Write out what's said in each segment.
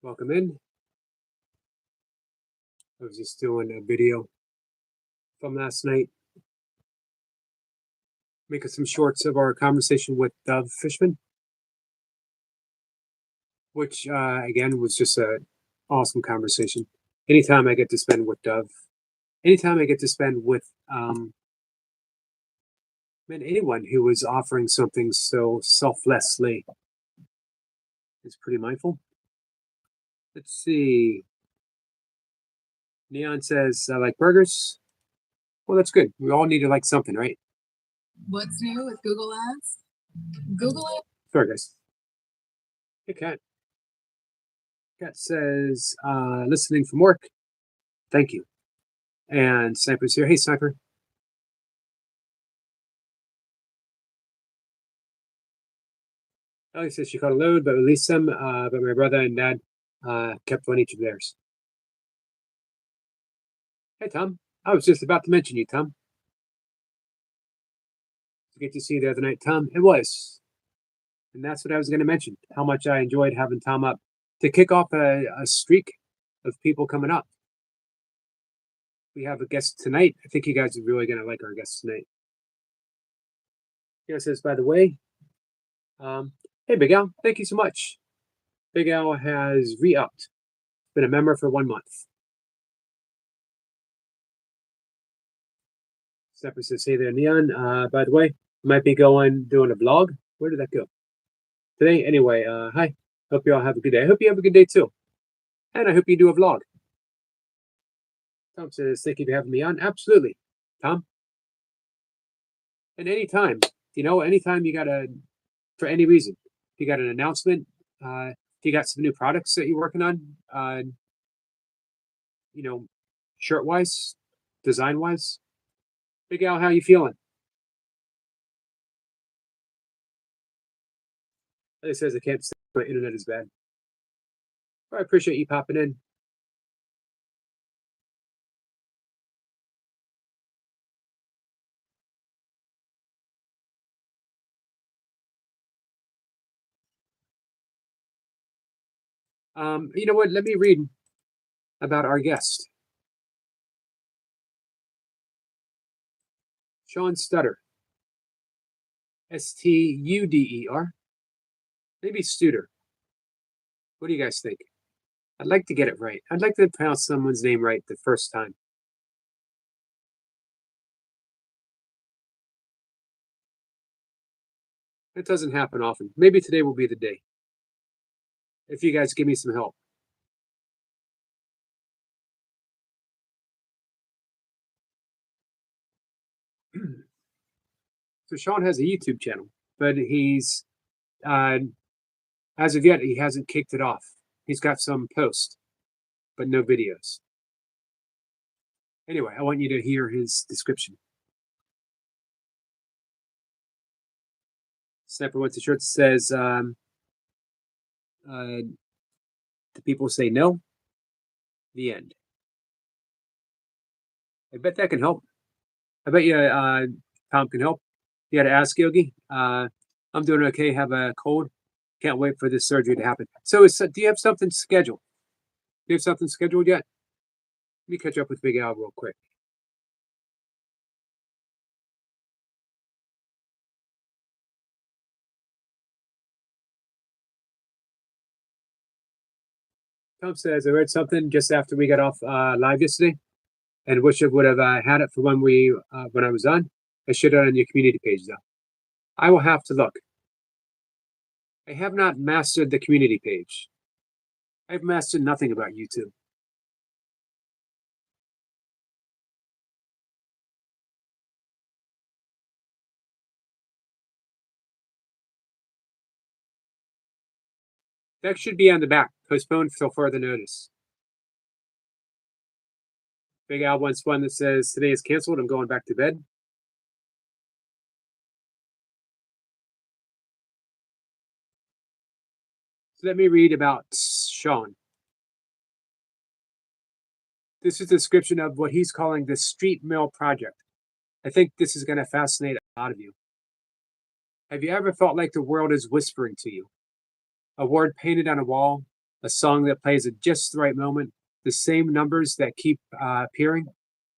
Welcome in. I was just doing a video from last night, making some shorts of our conversation with Dove Fishman, which again was just a awesome conversation. Anytime I get to spend with Dove, anytime I get to spend with anyone who is offering something so selflessly is pretty mindful. Let's see. Neon says, I like burgers. Well, that's good. We all need to like something, right? What's new with Google Ads? Google Ads. Sorry, guys. Hey, Kat. Kat says, listening from work. Thank you. And Sniper's here. Hey, Sniper. Ellie says she caught a load, but released some. But my brother and dad kept one each of theirs. Hey, Tom. I was just about to mention you, Tom. It's good to see you the other night, Tom. It was. And that's what I was going to mention, how much I enjoyed having Tom up to kick off a streak of people coming up. We have a guest tonight. I think you guys are really going to like our guest tonight. He says, by the way, hey, Big Al, thank you so much. Big Al has re-upped, been a member for 1 month. Stepper says, hey there, Neon. By the way, might be doing a vlog. Where did that go? Today, anyway, hi. Hope you all have a good day. I hope you have a good day too. And I hope you do a vlog. Tom says, thank you for having me on. Absolutely, Tom. And anytime, anytime you got for any reason, if you got an announcement, if you got some new products that you're working on, shirt wise, design wise. Big Al, how you feeling? It says I can't say my internet is bad. Well, I appreciate you popping in. You know what? Let me read about our guest. Sean Studer. Studer. Maybe Studer. What do you guys think? I'd like to get it right. I'd like to pronounce someone's name right the first time. It doesn't happen often. Maybe today will be the day. If you guys give me some help. So Sean has a YouTube channel, but he's as of yet he hasn't kicked it off. He's got some posts, but no videos. Anyway, I want you to hear his description. Sniper Wants a Shirt says, the people say no. The end. I bet that can help. I bet you Tom can help. You got to ask Yogi. I'm doing okay. Have a cold. Can't wait for this surgery to happen. So, do you have something scheduled? Do you have something scheduled yet? Let me catch up with Big Al real quick. Tom says, I read something just after we got off live yesterday and wish I would have had it for when I was on. I should have on your community page, though. I will have to look. I have not mastered the community page. I've mastered nothing about YouTube. That should be on the back. Postponed till further notice. Big Al wants one that says, today is canceled. I'm going back to bed. So let me read about Sean. This is a description of what he's calling the Street Mail Project. I think this is going to fascinate a lot of you. Have you ever felt like the world is whispering to you? A word painted on a wall, a song that plays at just the right moment, the same numbers that keep appearing,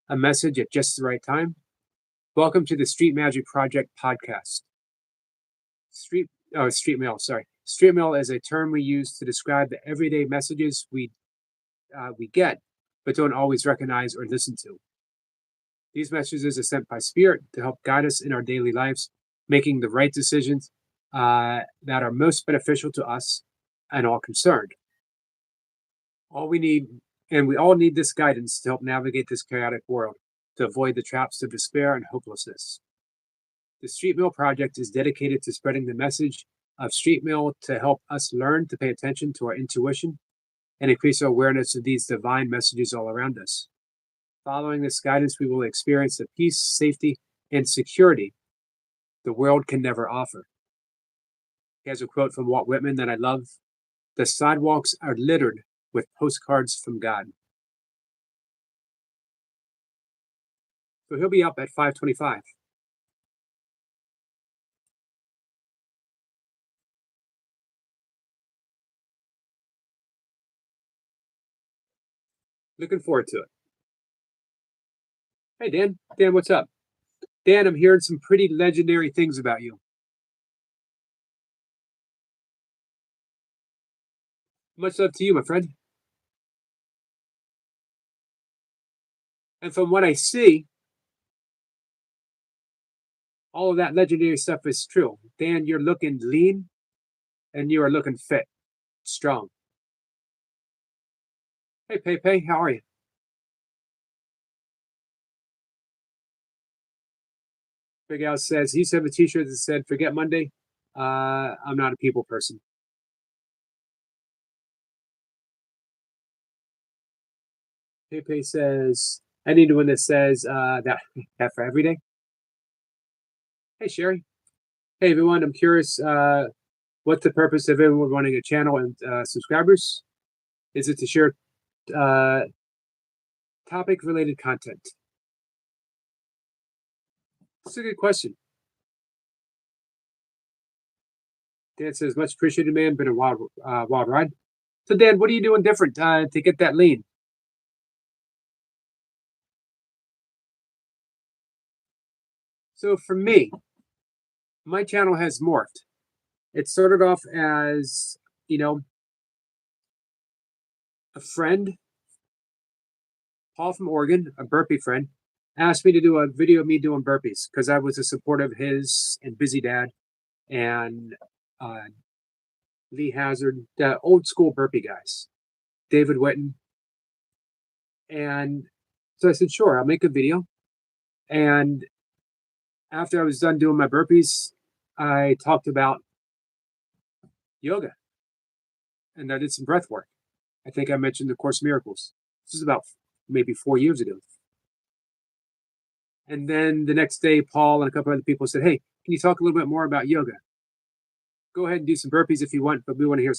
a message at just the right time. Welcome to the Street Magic Project podcast. Street mail, sorry. Street mail is a term we use to describe the everyday messages we get, but don't always recognize or listen to. These messages are sent by Spirit to help guide us in our daily lives, making the right decisions that are most beneficial to us and all concerned. We all need this guidance to help navigate this chaotic world, to avoid the traps of despair and hopelessness. The Street Mail Project is dedicated to spreading the message of Street Mail to help us learn to pay attention to our intuition and increase our awareness of these divine messages all around us. Following this guidance, we will experience the peace, safety, and security the world can never offer. Here's a quote from Walt Whitman that I love. The sidewalks are littered with postcards from God. So he'll be up at 5:25. Looking forward to it. Hey, Dan. Dan, what's up? Dan, I'm hearing some pretty legendary things about you. Much love to you, my friend. And from what I see, all of that legendary stuff is true. Dan, you're looking lean and you are looking fit, strong. Hey, Pepe, how are you? Big Al says, he used to have a t-shirt that said, forget Monday. I'm not a people person. Pepe says, I need one that says that for every day. Hey, Sherry. Hey, everyone. I'm curious what's the purpose of everyone running a channel and subscribers? Is it to share topic-related content? That's a good question. Dan says, much appreciated, man. Been a wild ride. So, Dan, what are you doing different to get that lean? So, for me, my channel has morphed. It started off as, a friend, Paul from Oregon, a burpee friend, asked me to do a video of me doing burpees because I was a supporter of his and Busy Dad and Lee Hazard, the old school burpee guys, David Witten. And so I said, sure, I'll make a video. And after I was done doing my burpees, I talked about yoga and I did some breath work. I think I mentioned the Course Miracles. This is about maybe 4 years ago. And then the next day, Paul and a couple other people said, hey, can you talk a little bit more about yoga? Go ahead and do some burpees if you want, but we want to hear.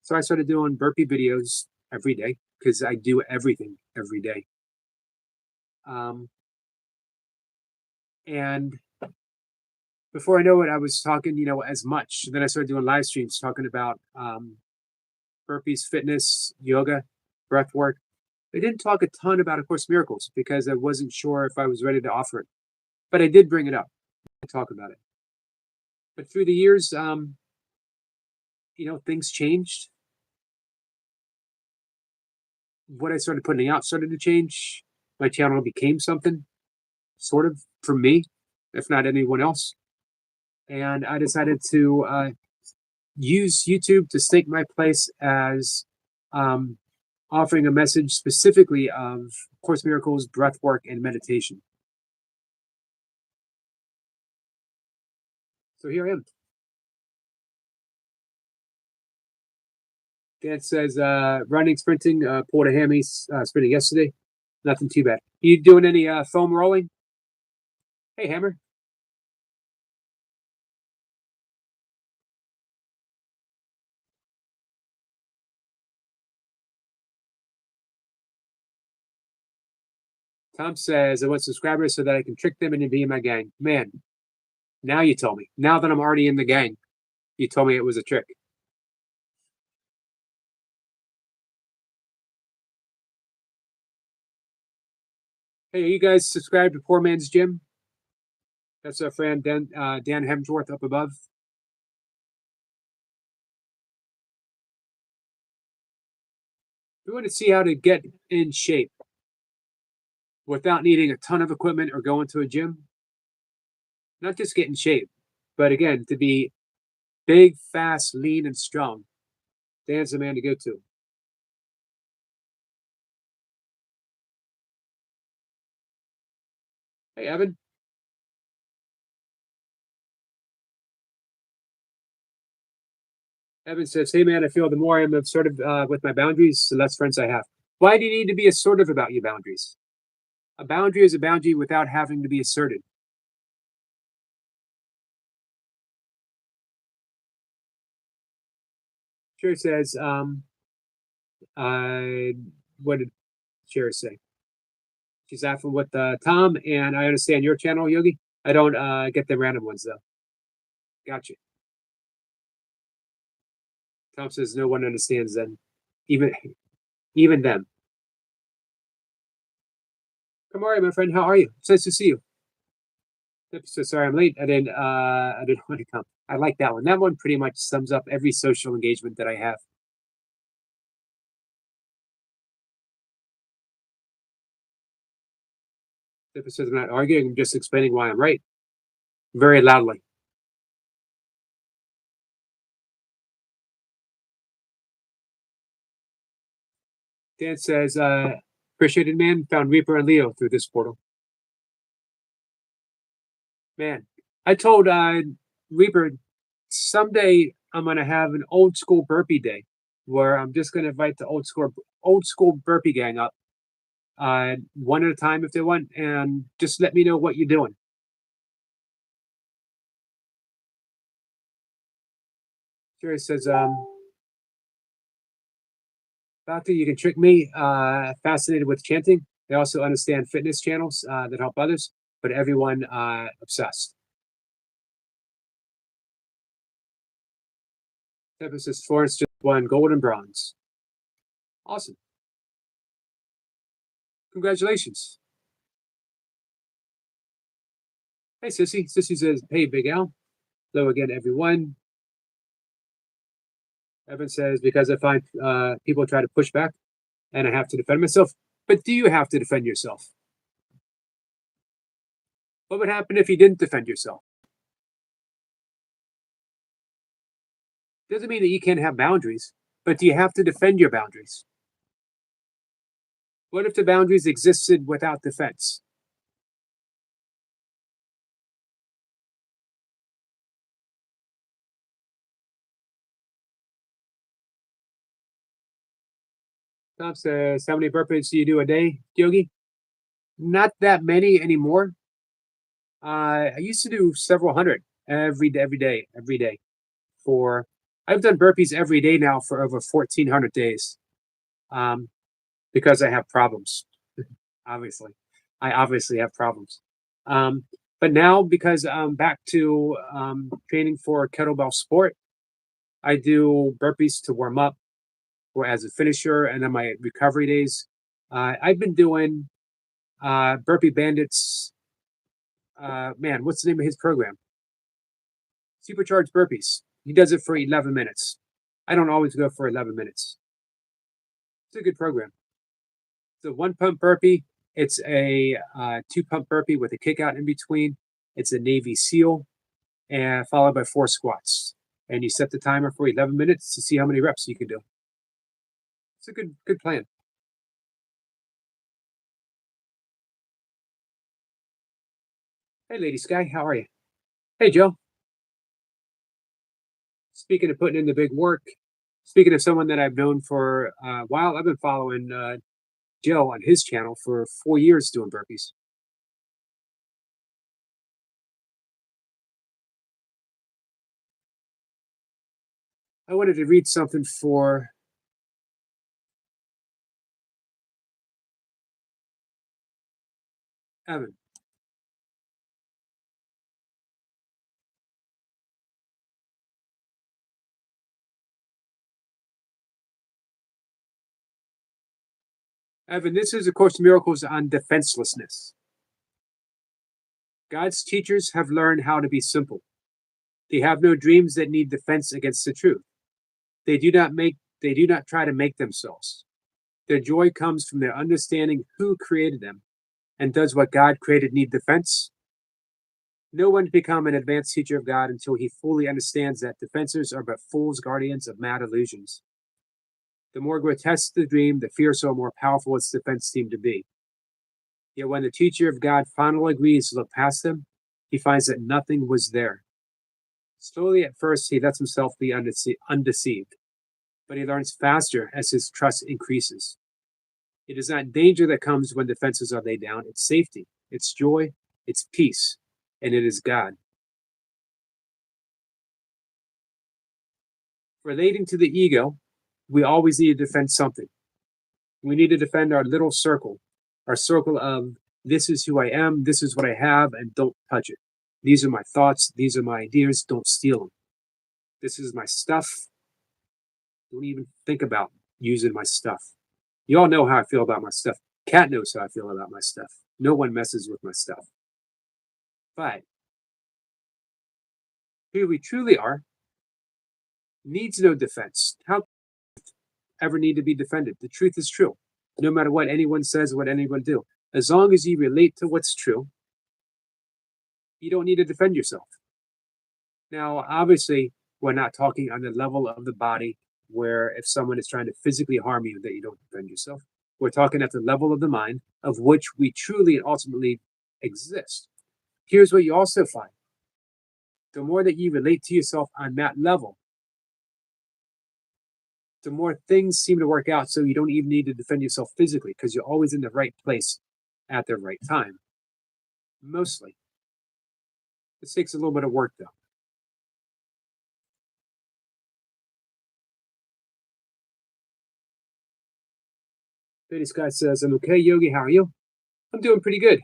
So I started doing burpee videos every day because I do everything every day. And before I know it, I was talking, as much. Then I started doing live streams talking about burpees, fitness, yoga, breath work. I didn't talk a ton about A Course in Miracles because I wasn't sure if I was ready to offer it. But I did bring it up and talk about it. But through the years, things changed. What I started putting out started to change. My channel became something, sort of, for me, if not anyone else. And I decided to use YouTube to stake my place as offering a message specifically of Course in Miracles, breath work, and meditation. So here I am. Dan says, running, sprinting, pulled a hammy, sprinting yesterday. Nothing too bad. You doing any foam rolling? Hey, Hammer. Tom says, I want subscribers so that I can trick them into being my gang. Man, now you told me. Now that I'm already in the gang, you told me it was a trick. Hey, you guys subscribe to Poor Man's Gym? That's our friend Dan Hemsworth up above. We want to see how to get in shape without needing a ton of equipment or going to a gym. Not just get in shape, but again, to be big, fast, lean, and strong. Dan's the man to go to. Hey, Evan. Evan says, "Hey, man, I feel the more I'm assertive with my boundaries, the less friends I have. Why do you need to be assertive about your boundaries? A boundary is a boundary without having to be asserted." Sure says, what did Cher say? She's asking with Tom, and I understand your channel, Yogi. I don't get the random ones though. Gotcha. Tom says no one understands them, even even them. Kamari, my friend, how are you? It's nice to see you. So sorry I'm late. I didn't want to come. I like that one. That one pretty much sums up every social engagement that I have. If says I'm not arguing, I'm just explaining why I'm right. Very loudly. Dan says, appreciated man, found Reaper and Leo through this portal. Man, I told Reaper someday I'm gonna have an old school burpee day where I'm just gonna invite the old school burpee gang up, one at a time if they want, and just let me know what you're doing. Jerry says, Doctor, you can trick me. Fascinated with chanting. They also understand fitness channels that help others, but everyone obsessed. Says Florence just won gold and bronze. Awesome. Congratulations. Hey, Sissy. Sissy says, hey, Big Al. Hello again, everyone. Evan says, because I find people try to push back and I have to defend myself. But do you have to defend yourself? What would happen if you didn't defend yourself? Doesn't mean that you can't have boundaries, but do you have to defend your boundaries? What if the boundaries existed without defense? Tom says, how many burpees do you do a day, Yogi? Not that many anymore. I used to do several hundred every day. For I've done burpees every day now for over 1,400 days, um, because I have problems. Obviously, I obviously have problems. Um, but now because I'm back to training for kettlebell sport, I do burpees to warm up or as a finisher, and then my recovery days. I've been doing Burpee Bandits. Man, what's the name of his program? Supercharged burpees. He does it for 11 minutes. I don't always go for 11 minutes. It's a good program. It's a one pump burpee. It's a two pump burpee with a kick out in between. It's a Navy SEAL, and followed by 4 squats. And you set the timer for 11 minutes to see how many reps you can do. It's a good plan. Hey, Lady Sky, how are you? Hey, Joe. Speaking of putting in the big work, speaking of someone that I've known for a while, I've been following Joe on his channel for 4 years doing burpees. I wanted to read something for Evan. Evan, this is A Course in Miracles on defenselessness. God's teachers have learned how to be simple. They have no dreams that need defense against the truth. They do not try to make themselves. Their joy comes from their understanding who created them. And does what God created need defense? No one can become an advanced teacher of God until he fully understands that defensors are but fools, guardians of mad illusions. The more grotesque the dream, the fiercer or more powerful its defense seemed to be. Yet when the teacher of God finally agrees to look past them, he finds that nothing was there. Slowly at first, he lets himself be undeceived, but he learns faster as his trust increases. It is not danger that comes when defenses are laid down, it's safety, it's joy, it's peace, and it is God. Relating to the ego, we always need to defend something. We need to defend our little circle, our circle of this is who I am, this is what I have, and don't touch it. These are my thoughts, these are my ideas, don't steal them. This is my stuff. Don't even think about using my stuff. You all know how I feel about my stuff. Kat knows how I feel about my stuff. No one messes with my stuff. But who we truly are needs no defense. How ever need to be defended? The truth is true. No matter what anyone says, what anyone do. As long as you relate to what's true, you don't need to defend yourself. Now, obviously, we're not talking on the level of the body where if someone is trying to physically harm you, that you don't defend yourself. We're talking at the level of the mind, of which we truly and ultimately exist. Here's what you also find. The more that you relate to yourself on that level, the more things seem to work out so you don't even need to defend yourself physically because you're always in the right place at the right time. Mostly. This takes a little bit of work though. Lady Scott says, I'm okay, Yogi, how are you? I'm doing pretty good.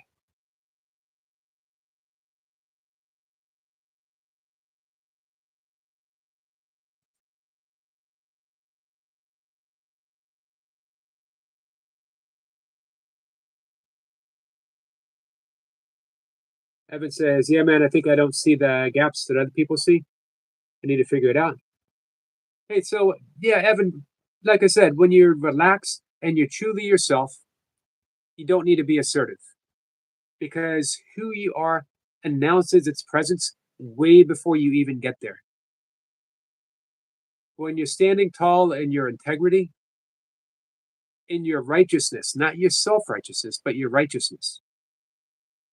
Evan says, yeah, man, I think I don't see the gaps that other people see. I need to figure it out. Hey, so, yeah, Evan, like I said, when you're relaxed and you're truly yourself, you don't need to be assertive because who you are announces its presence way before you even get there. When you're standing tall in your integrity, in your righteousness, not your self righteousness, but your righteousness,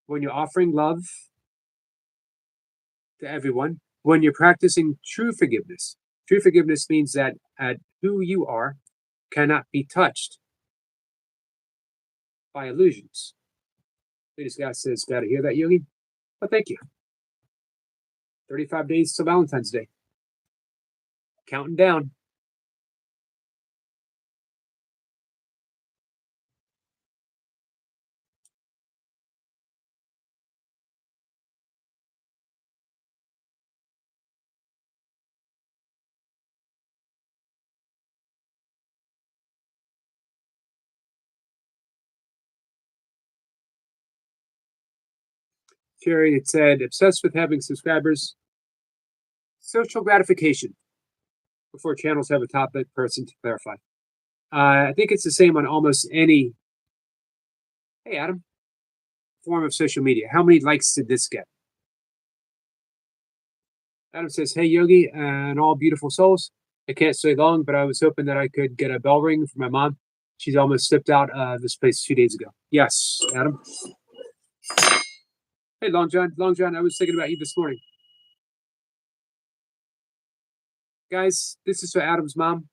when you're offering love to everyone, when you're practicing true forgiveness means that at who you are cannot be touched by illusions. This guy says, gotta hear that, Yogi? Well, thank you. 35 days to Valentine's Day. Counting down. Jerry had said, obsessed with having subscribers. Social gratification. Before channels have a topic person to clarify. I think it's the same on almost any, hey, Adam, form of social media. How many likes did this get? Adam says, hey, Yogi, and all beautiful souls. I can't stay long, but I was hoping that I could get a bell ring for my mom. She's almost stepped out of this place 2 days ago. Yes, Adam. Hey, Long John. Long John, I was thinking about you this morning. Guys, this is for Adam's mom.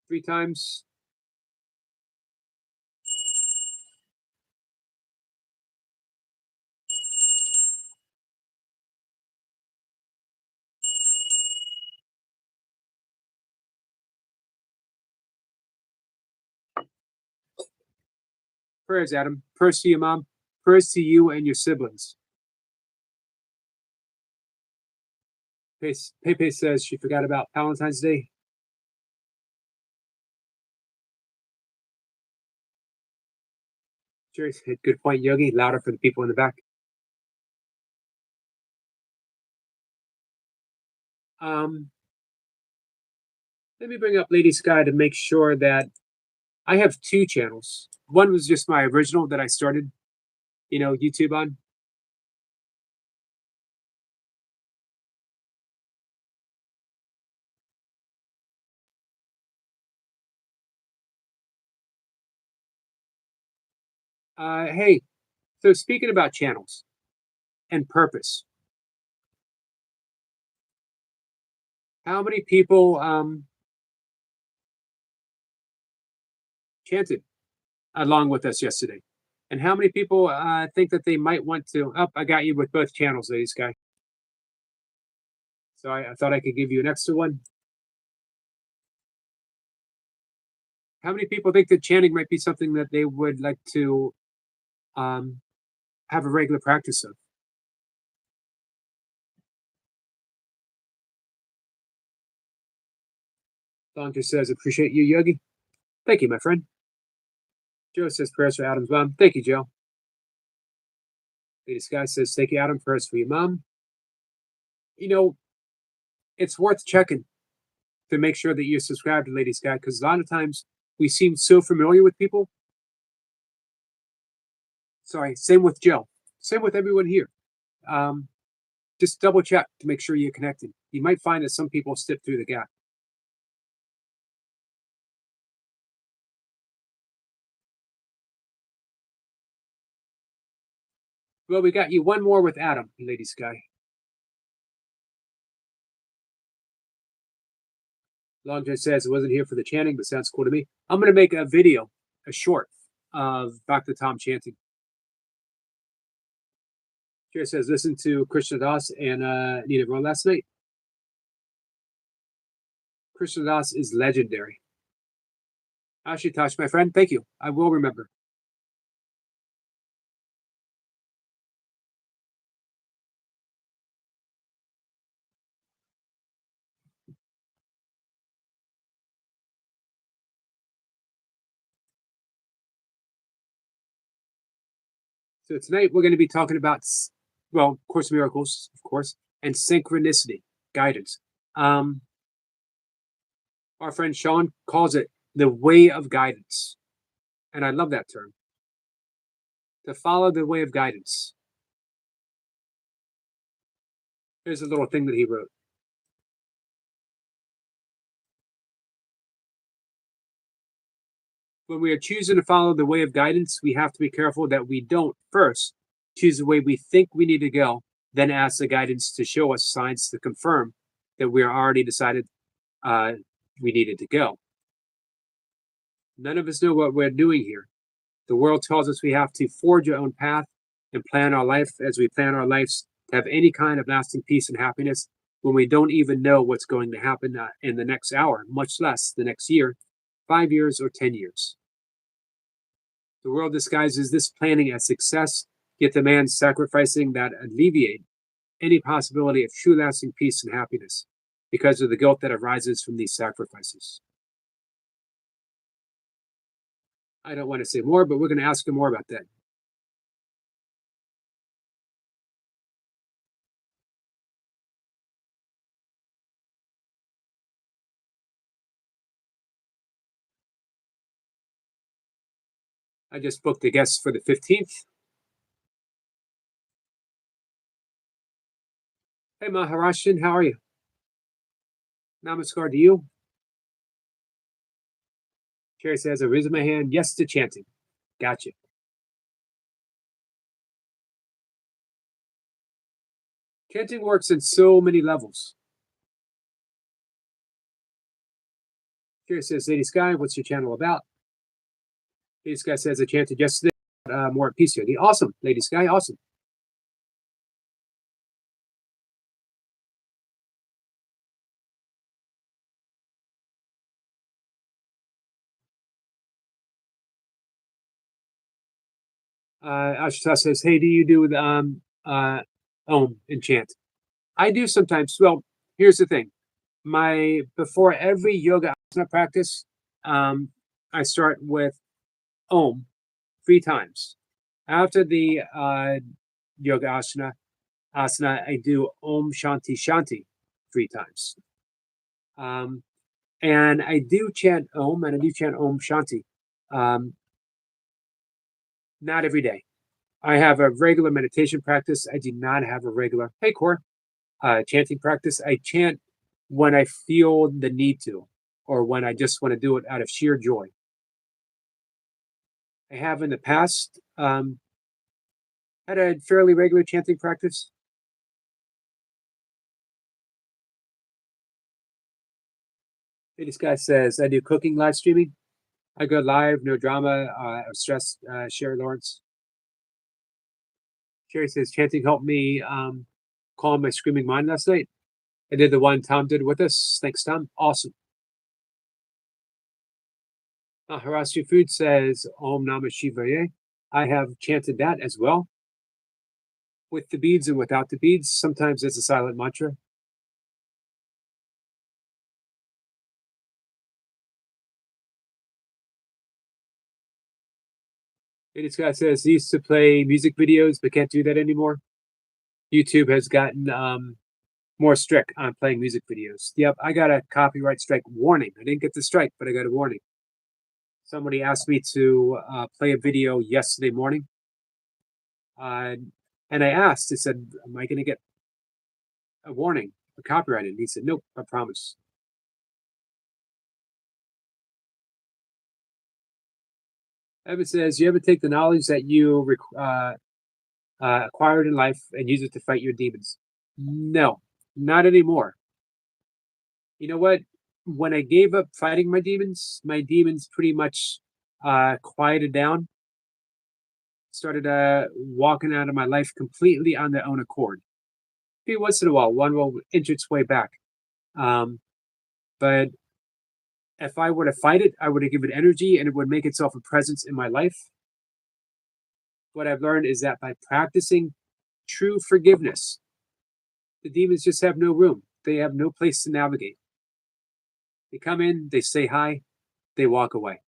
3 times. Prayers, Adam. Prayers to your mom. Prayers to you and your siblings. Pepe says she forgot about Valentine's Day. Jerry said, good point, Yogi. Louder for the people in the back. Let me bring up Lady Sky to make sure that I have two channels. One was just my original that I started, YouTube on. Hey, so speaking about channels and purpose, how many people chanted along with us yesterday? And how many people think that they might want to? Oh, I got you with both channels, Lady Sky. So I thought I could give you an extra one. How many people think that chanting might be something that they would like to have a regular practice of? Doctor says, appreciate you, Yogi. Thank you, my friend. Joe says, prayers for Adam's mom. Thank you, Joe. Lady Sky says, thank you, Adam. Prayers for your mom. It's worth checking to make sure that you're subscribed to Lady Sky, because a lot of times we seem so familiar with people. Sorry, same with Joe. Same with everyone here. Just double check to make sure you're connected. You might find that some people slip through the gap. Well, we got you one more with Adam, Lady Sky. Longjen says it wasn't here for the chanting, but sounds cool to me. I'm going to make a video, a short, of Dr. Tom chanting. Jerry says, listen to Krishna Das and Nina Ron last night. Krishna Das is legendary. Ashutosh, my friend, thank you. I will remember. So tonight we're going to be talking about, Course of Miracles, of course, and synchronicity, guidance. Our friend Sean calls it the way of guidance. And I love that term. To follow the way of guidance. Here's a little thing that he wrote. When we are choosing to follow the way of guidance, we have to be careful that we don't first choose the way we think we need to go, then ask the guidance to show us signs to confirm that we are already decided we needed to go. None of us know what we're doing here. The world tells us we have to forge our own path and plan our life as we plan our lives to have any kind of lasting peace and happiness when we don't even know what's going to happen in the next hour, much less the next year, 5 years, or 10 years. The world disguises this planning as success, yet demands sacrificing that alleviate any possibility of true lasting peace and happiness because of the guilt that arises from these sacrifices. I don't want to say more, but we're going to ask him more about that. I just booked a guest for the 15th. Hey, Maharashtrian, how are you? Namaskar to you. Sherry says, I raise my hand. Yes to chanting. Gotcha. Chanting works in so many levels. Sherry says, Lady Sky, what's your channel about? Lady Sky says, I chanted yesterday. More at peace, Yogi. Awesome, Lady Sky, awesome. Ashutosh says, hey, do you do the Om and chant? I do sometimes. Well, here's the thing. Before every yoga asana practice, I start with Om 3 times. After the yoga asana, I do Om Shanti Shanti 3 times. And I do chant Om and I do chant Om Shanti. Not every day. I have a regular meditation practice. I do not have a regular, hey, Core, chanting practice. I chant when I feel the need to, or when I just want to do it out of sheer joy. I have in the past had a fairly regular chanting practice. This guy says, I do cooking live streaming. I go live, no drama or stress. Sherry Lawrence. Sherry says, chanting helped me calm my screaming mind last night. I did the one Tom did with us. Thanks, Tom. Awesome. Harasya Food says, Om Namah Shivaya. I have chanted that as well. With the beads and without the beads. Sometimes it's a silent mantra. And this guy says he used to play music videos, but can't do that anymore. YouTube has gotten more strict on playing music videos. Yep, I got a copyright strike warning. I didn't get the strike, but I got a warning. Somebody asked me to play a video yesterday morning. And I asked, I said, am I going to get a warning, a copyrighted? And he said, nope, I promise. Evan says, you ever take the knowledge that you acquired in life and use it to fight your demons? No, not anymore. You know what? When I gave up fighting my demons pretty much quieted down, started walking out of my life completely on their own accord. Every once in a while, one will inch its way back. But if I were to fight it, I would give it energy and it would make itself a presence in my life. What I've learned is that by practicing true forgiveness, the demons just have no room. They have no place to navigate. They come in, they say hi, they walk away.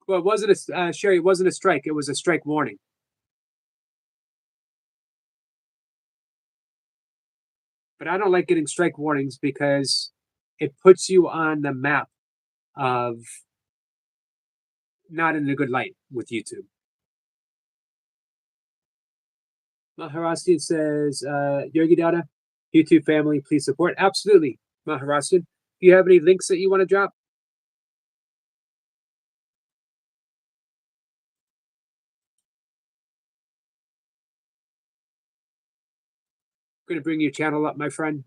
Well, it wasn't Sherry, it wasn't a strike. It was a strike warning. But I don't like getting strike warnings because it puts you on the map of not in a good light with YouTube. Maharashtrian says, Yogi Dada, YouTube family, please support. Absolutely, Maharashtrian. Do you have any links that you want to drop? I'm going to bring your channel up, my friend.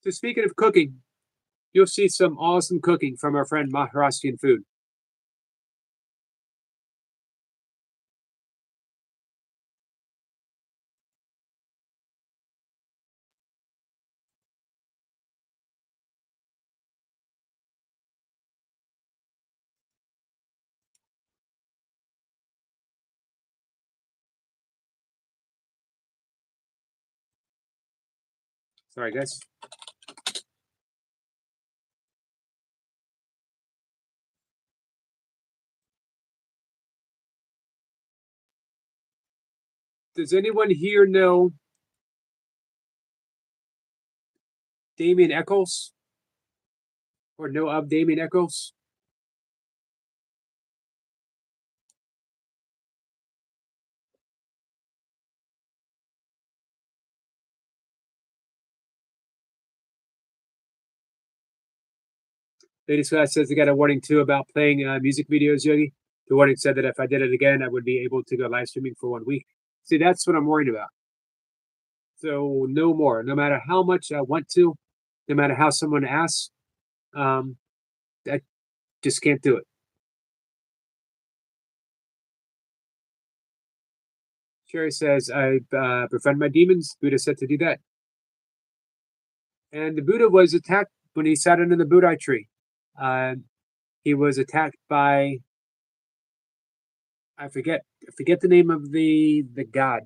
So speaking of cooking, you'll see some awesome cooking from our friend Maharashtrian Food. Sorry, guys. Does anyone here know Damien Eccles? Or know of Damien Eccles? Lady Scott says they got a warning too about playing music videos, Yogi. The warning said that if I did it again, I would be able to go live streaming for 1 week. See, that's what I'm worried about. So no more. No matter how much I want to, no matter how someone asks, I just can't do it. Sherry says, I befriend my demons. Buddha said to do that. And the Buddha was attacked when he sat under the Buddha tree. He was attacked by, I forget the name of the god.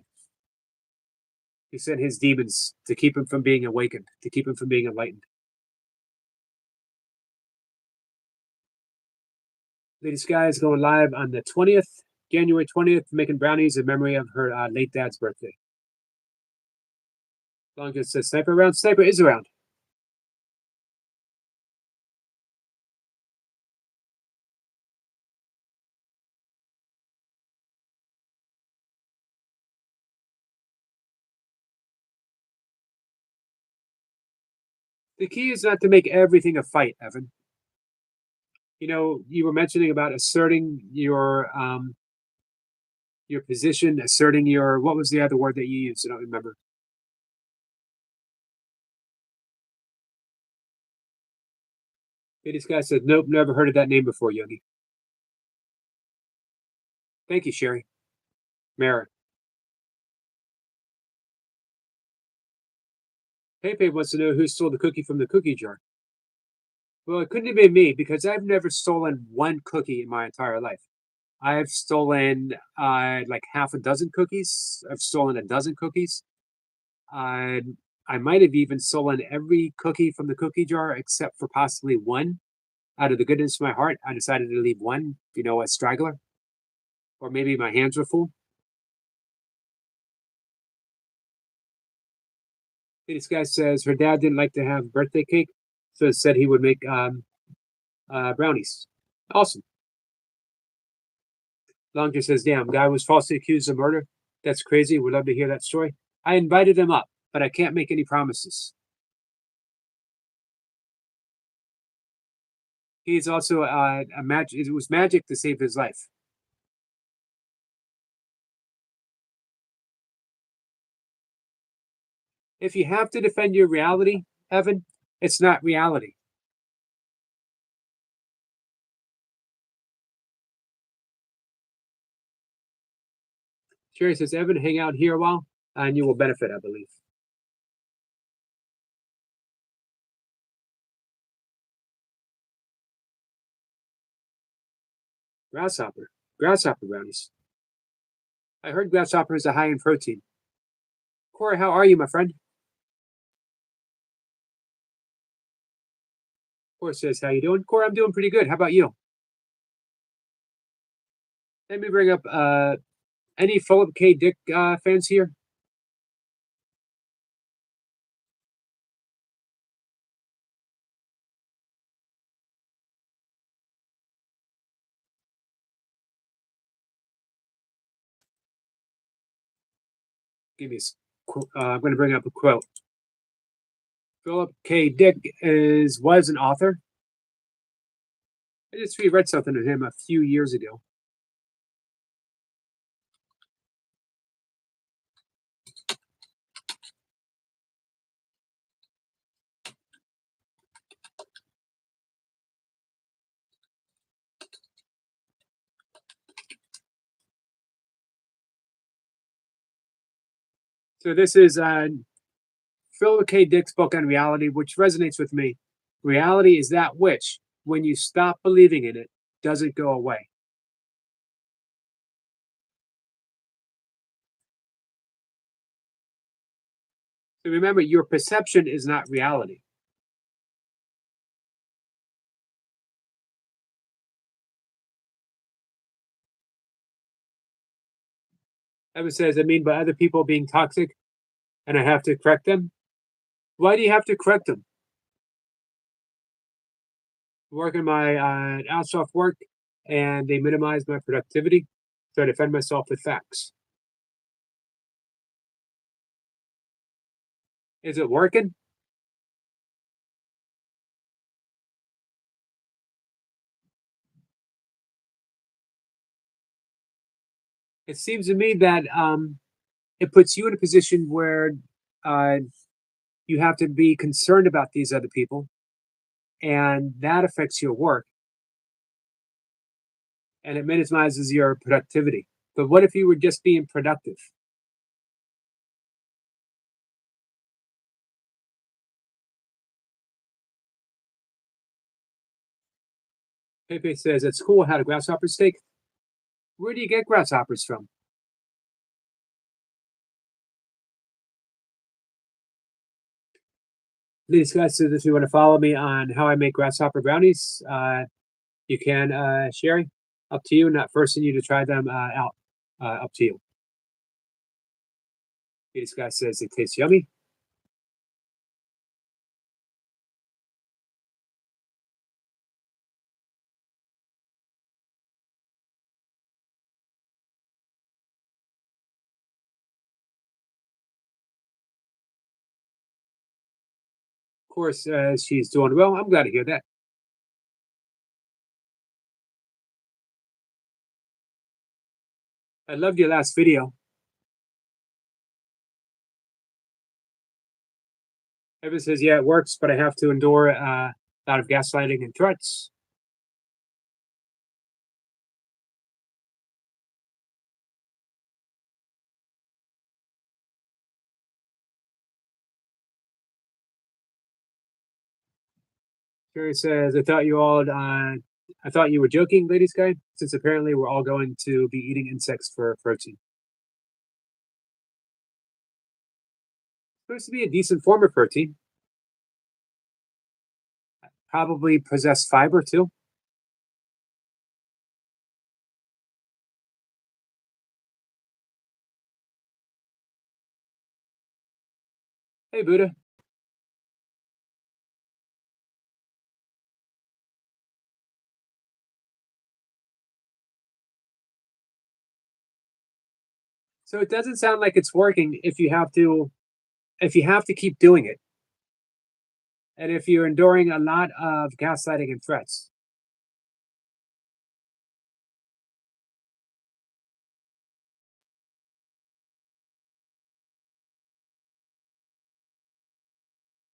He sent his demons to keep him from being awakened, to keep him from being enlightened. Lady Sky is going live on the 20th, January 20th, making brownies in memory of her late dad's birthday. Long as it says Sniper around, Sniper is around. The key is not to make everything a fight, Evan. You know, you were mentioning about asserting your position, asserting your, what was the other word that you used? I don't remember. This guy said, nope, never heard of that name before, Yogi. Thank you, Sherry. Mara. Pepe wants to know who stole the cookie from the cookie jar. Well, it couldn't have been me because I've never stolen one cookie in my entire life. I've stolen like half a dozen cookies. I've stolen a dozen cookies. I might have even stolen every cookie from the cookie jar except for possibly one. Out of the goodness of my heart, I decided to leave one, you know, a straggler. Or maybe my hands were full. This guy says her dad didn't like to have birthday cake, so said he would make brownies. Awesome. Longer says, damn, guy was falsely accused of murder. That's crazy. Would love to hear that story. I invited him up, but I can't make any promises. He's also a magic. It was magic to save his life. If you have to defend your reality, Evan, it's not reality. Sherry says, Evan, hang out here a while and you will benefit, I believe. Grasshopper brownies. I heard grasshoppers are high in protein. Corey, how are you, my friend? Corey says, how you doing? Corey, I'm doing pretty good. How about you? Let me bring up any Philip K. Dick fans here? Give me I'm going to bring up a quote. Philip K. Dick was an author. I just reread something of him a few years ago. So this is Philip K. Dick's book on reality, which resonates with me. Reality is that which, when you stop believing in it, doesn't go away. So remember, your perception is not reality. Evan says, I mean, by other people being toxic and I have to correct them. Why do you have to correct them? Working my outsourced work and they minimize my productivity. So I defend myself with facts. Is it working? It seems to me that it puts you in a position where you have to be concerned about these other people, and that affects your work, and it minimizes your productivity. But what if you were just being productive? Pepe says, at school, I had a grasshopper steak. Where do you get grasshoppers from? These guys said if you want to follow me on how I make grasshopper brownies, you can, Sherry. Up to you. Not forcing you to try them out. Up to you. This guy says it tastes yummy. Of course, she's doing well. I'm glad to hear that. I loved your last video. Evan says, yeah, it works, but I have to endure a lot of gaslighting and threats. Sherry says, I thought you were joking, ladies guy, since apparently we're all going to be eating insects for protein. Supposed to be a decent form of protein. Probably possess fiber too. Hey, Buddha. So it doesn't sound like it's working if you have to keep doing it. And if you're enduring a lot of gaslighting and threats.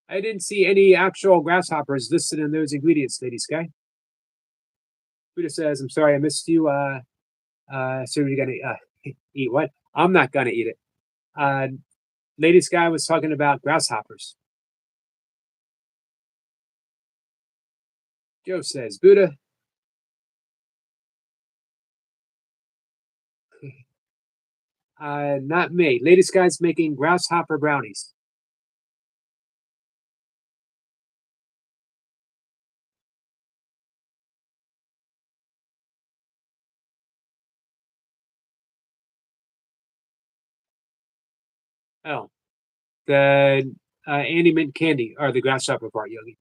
I didn't see any actual grasshoppers listed in those ingredients, Lady Sky. Buddha says, I'm sorry I missed you. So you're gonna eat what? I'm not gonna eat it. Lady Sky was talking about grasshoppers. Joe says, Buddha. Not me. Lady Sky's making grasshopper brownies. Oh, the Andy Mint candy or the grasshopper part, Yogi.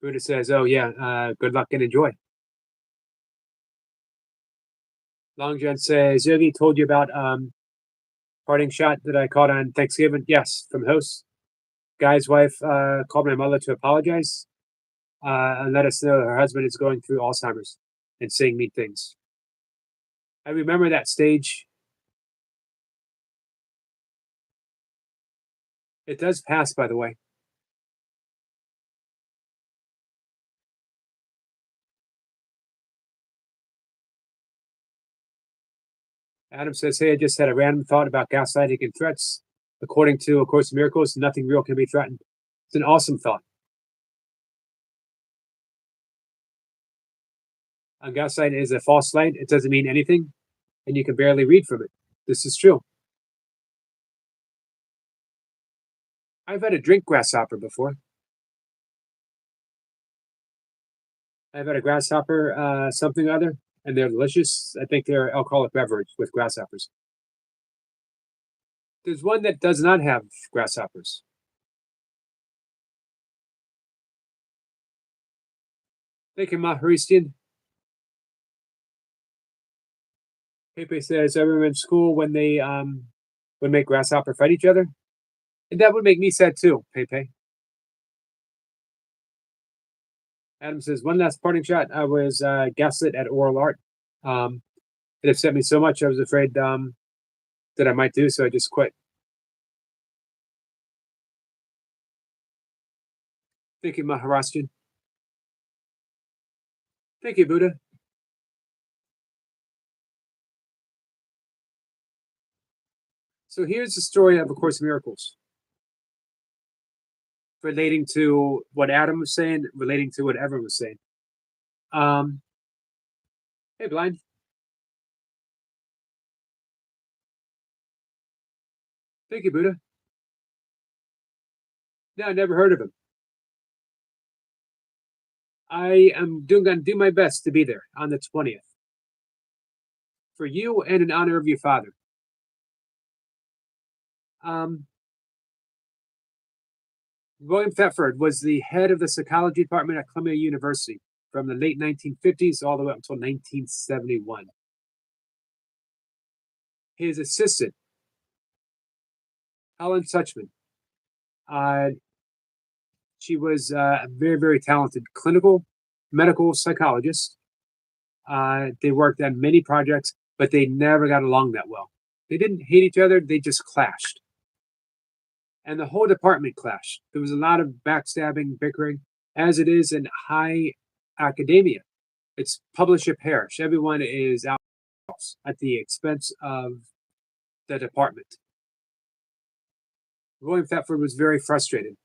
Buddha says, oh yeah, good luck and enjoy. Long John says, Yogi told you about parting shot that I caught on Thanksgiving. Yes, from host. Guy's wife called my mother to apologize and let us know her husband is going through Alzheimer's and saying mean things. I remember that stage. It does pass, by the way. Adam says, hey, I just had a random thought about gaslighting and threats. According to A Course in Miracles, nothing real can be threatened. It's an awesome thought. A gaslight is a false light. It doesn't mean anything, and you can barely read from it. This is true. I've had a drink grasshopper before. I've had a grasshopper something or other, and they're delicious. I think they're alcoholic beverage with grasshoppers. There's one that does not have grasshoppers. Thank you, Maharistian. Pepe says, I remember in school when they would make grasshopper fight each other. And that would make me sad too, Pepe. Adam says, one last parting shot. I was gaslit at oral art. It upset me so much I was afraid that I might do, so I just quit. Thank you, Maharastian. Thank you, Buddha. So here's the story of A Course in Miracles. Relating to what Adam was saying, relating to what Evan was saying. Hey, Blind. Thank you, Buddha. No, I never heard of him. I am going to do my best to be there on the 20th for you and in honor of your father. William Thetford was the head of the psychology department at Columbia University from the late 1950s all the way up until 1971. His assistant, Helen Suchman, she was a very, very talented clinical medical psychologist. They worked on many projects, but they never got along that well. They didn't hate each other, they just clashed. And the whole department clashed. There was a lot of backstabbing, bickering, as it is in high academia. It's publish or perish. Everyone is out at the expense of the department. William Thetford was very frustrated,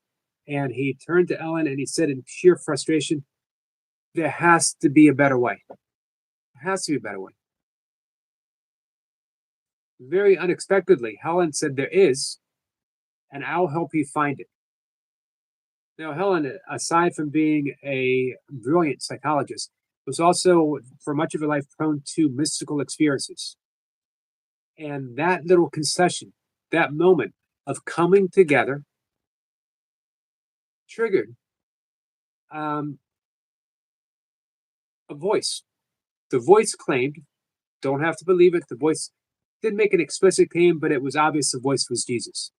and he turned to Ellen and he said in sheer frustration, there has to be a better way. There has to be a better way. Very unexpectedly, Helen said there is, and I'll help you find it. Now, Helen, aside from being a brilliant psychologist, was also, for much of her life, prone to mystical experiences. And that little concession, that moment of coming together, triggered a voice. The voice claimed, don't have to believe it, the voice didn't make an explicit claim, but it was obvious the voice was Jesus.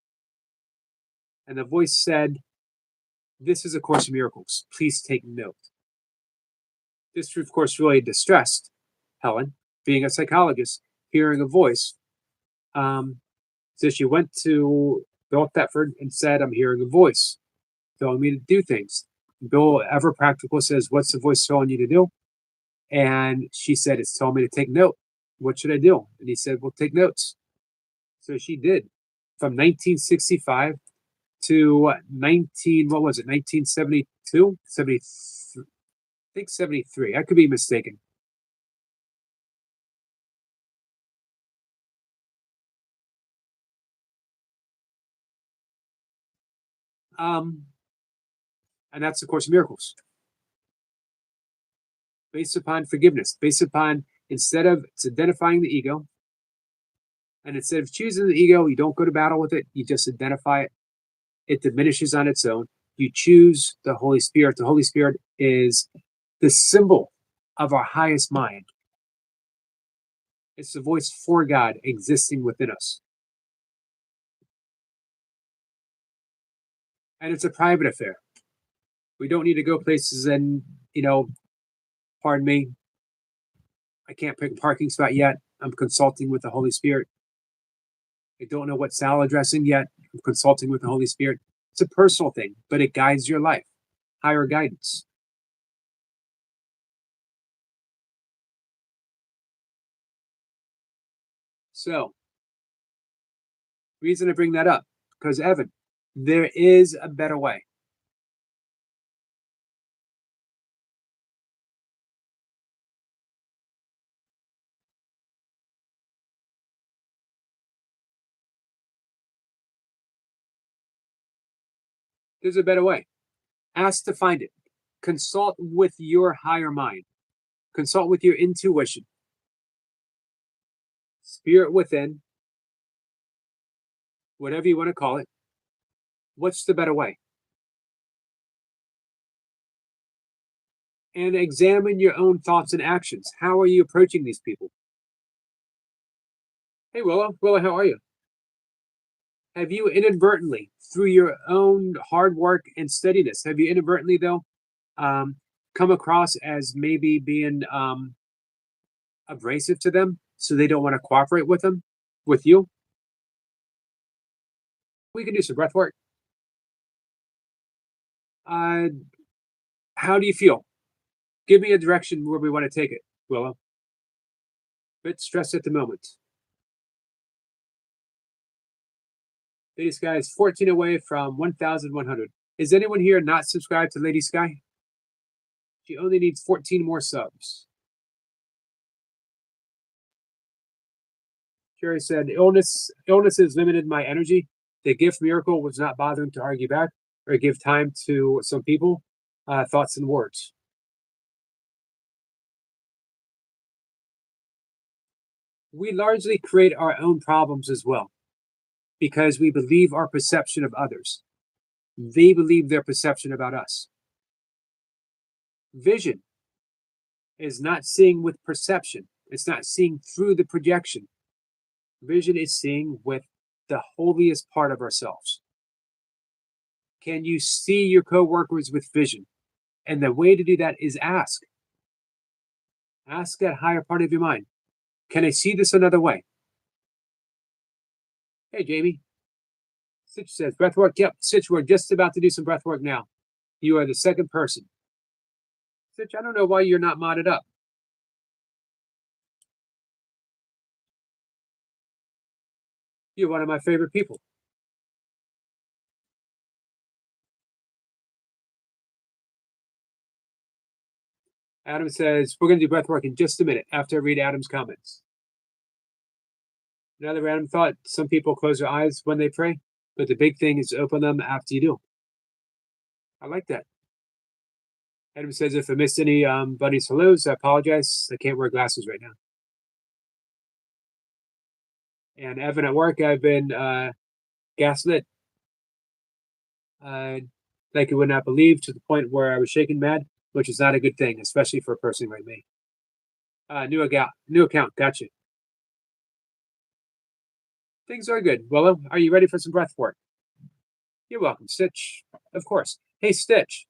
And the voice said, this is A Course in Miracles. Please take note. This, of course, really distressed Helen, being a psychologist, hearing a voice. So she went to Bill Thetford and said, I'm hearing a voice telling me to do things. Bill, ever practical, says, what's the voice telling you to do? And she said, it's telling me to take note. What should I do? And he said, well, take notes. So she did. From 1965 to 1972? 73, I think 73. I could be mistaken. And that's, of course, miracles. Based upon forgiveness, based upon, instead of it's identifying the ego, and instead of choosing the ego, you don't go to battle with it, you just identify it. It diminishes on its own. You choose the Holy Spirit. The Holy Spirit is the symbol of our highest mind. It's the voice for God existing within us. And it's a private affair. We don't need to go places and, pardon me, I can't pick a parking spot yet. I'm consulting with the Holy Spirit. I don't know what salad dressing yet. I'm consulting with the Holy Spirit. It's a personal thing, but it guides your life. Higher guidance. So, reason I bring that up, because Evan, there is a better way. There's a better way. Ask to find it. Consult with your higher mind. Consult with your intuition. Spirit within, whatever you want to call it. What's the better way? And examine your own thoughts and actions. How are you approaching these people? Hey, Willow. Willow, how are you? Have you inadvertently, through your own hard work and steadiness, have you inadvertently, though, come across as maybe being abrasive to them so they don't want to cooperate with you? We can do some breath work. How do you feel? Give me a direction where we want to take it, Willow. Bit stressed at the moment. Lady Sky is 14 away from 1,100. Is anyone here not subscribed to Lady Sky? She only needs 14 more subs. Jerry said, illnesses limited my energy. The gift miracle was not bothering to argue back. or give time to some people, thoughts and words. We largely create our own problems as well because we believe our perception of others. They believe their perception about us. Vision is not seeing with perception, it's not seeing through the projection. Vision is seeing with the holiest part of ourselves. Can you see your coworkers with vision? And the way to do that is ask. Ask that higher part of your mind. Can I see this another way? Hey, Jamie. Stitch says, breath work. Yep, Stitch, we're just about to do some breath work now. You are the second person. Stitch, I don't know why you're not modded up. You're one of my favorite people. Adam says, we're going to do breath work in just a minute after I read Adam's comments. Another random thought, some people close their eyes when they pray, but the big thing is open them after you do. I like that. Adam says, if I missed any buddies hellos, I apologize. I can't wear glasses right now. And Evan, at work, I've been gaslit, like you would not believe, to the point where I was shaking mad, which is not a good thing, especially for a person like me. New account, gotcha. Things are good. Willow, are you ready for some breath work? You're welcome, Stitch. Of course. Hey, Stitch,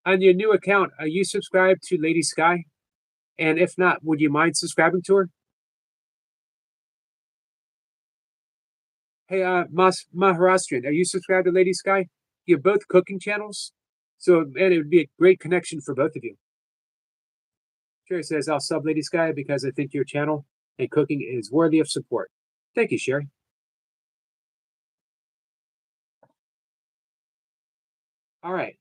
on your new account, are you subscribed to Lady Sky? And if not, would you mind subscribing to her? Hey, Maharashtrian, are you subscribed to Lady Sky? You're both cooking channels, so and it would be a great connection for both of you. Sherry says, I'll sub Lady Sky because I think your channel and cooking is worthy of support. Thank you, Sherry. All right.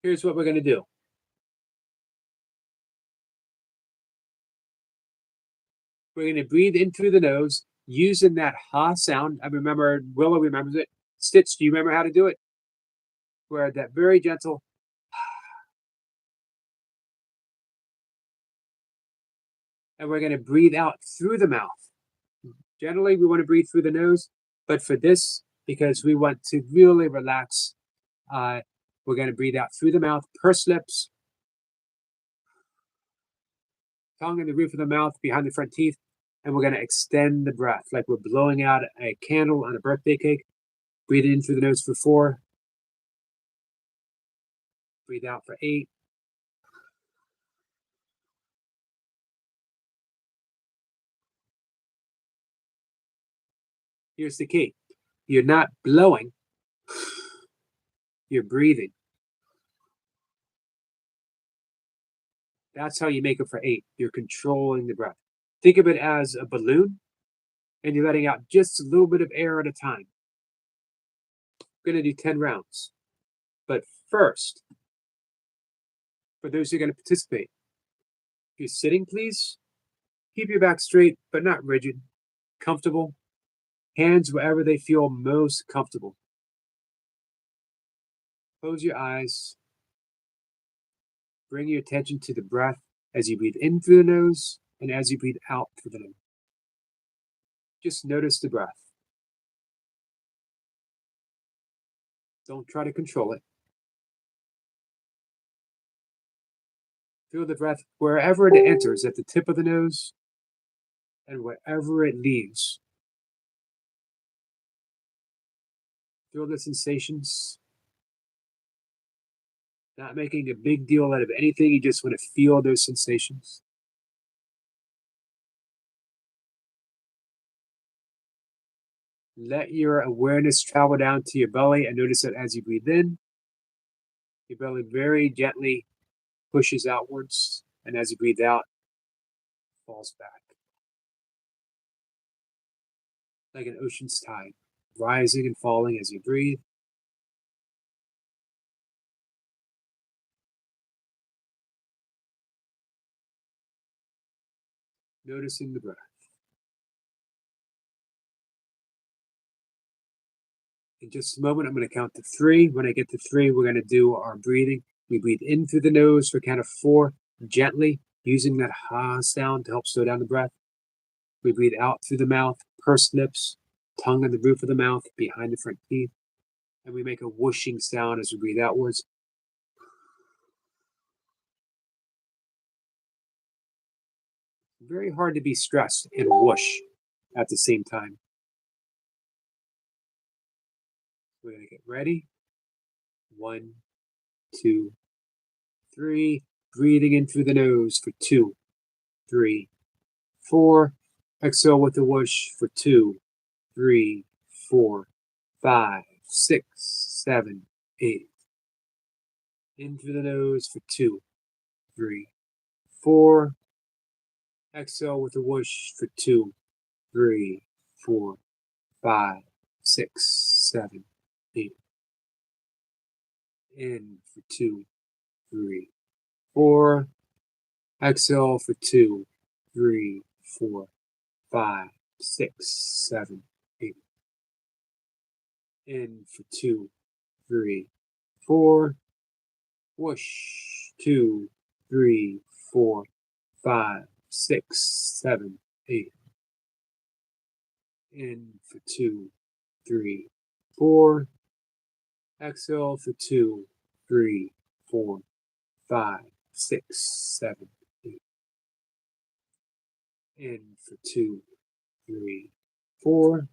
Here's what we're going to do. We're going to breathe in through the nose using that ha sound. I remember, Willow remembers it. Stitch, do you remember how to do it? Where that very gentle and we're going to breathe out through the mouth. Generally, we want to breathe through the nose, but for this, because we want to really relax, we're going to breathe out through the mouth, pursed lips, tongue in the roof of the mouth, behind the front teeth, and we're going to extend the breath like we're blowing out a candle on a birthday cake. Breathe in through the nose for 4. Breathe out for 8. Here's the key. You're not blowing, you're breathing. That's how you make it for 8. You're controlling the breath. Think of it as a balloon, and you're letting out just a little bit of air at a time. We're going to do 10 rounds. But first, for those who are going to participate, if you're sitting, please keep your back straight, but not rigid, comfortable. Hands wherever they feel most comfortable. Close your eyes. Bring your attention to the breath as you breathe in through the nose and as you breathe out through the nose. Just notice the breath. Don't try to control it. Feel the breath wherever it enters, at the tip of the nose and wherever it leaves. Feel the sensations. Not making a big deal out of anything, you just want to feel those sensations. Let your awareness travel down to your belly and notice that as you breathe in, your belly very gently pushes outwards, and as you breathe out, falls back. Like an ocean's tide, rising and falling as you breathe. Noticing the breath. In just a moment, I'm going to count to 3. When I get to 3, we're going to do our breathing. We breathe in through the nose for a count of 4, gently, using that ha sound to help slow down the breath. We breathe out through the mouth, pursed lips, tongue on the roof of the mouth, behind the front teeth. And we make a whooshing sound as we breathe outwards. Very hard to be stressed and whoosh at the same time. We're going to get ready. 1, 2, 3. Breathing in through the nose for 2, 3, 4. Exhale with a whoosh for 2, 3, 4, 5, 6, 7, 8. In through the nose for 2, 3, 4. Exhale with a whoosh for 2, 3, 4, 5, 6, 7, 8. In for 2, 3, 4. Exhale for 2, 3, 4, 5, 6, 7, 8. In for 2, 3, 4. Whoosh. 2, 3, 4, 5, 6, 7, 8. In for 2, 3, 4. Exhale for 2, 3, 4, 5, 6, 7, 8. In for 2, 3, 4.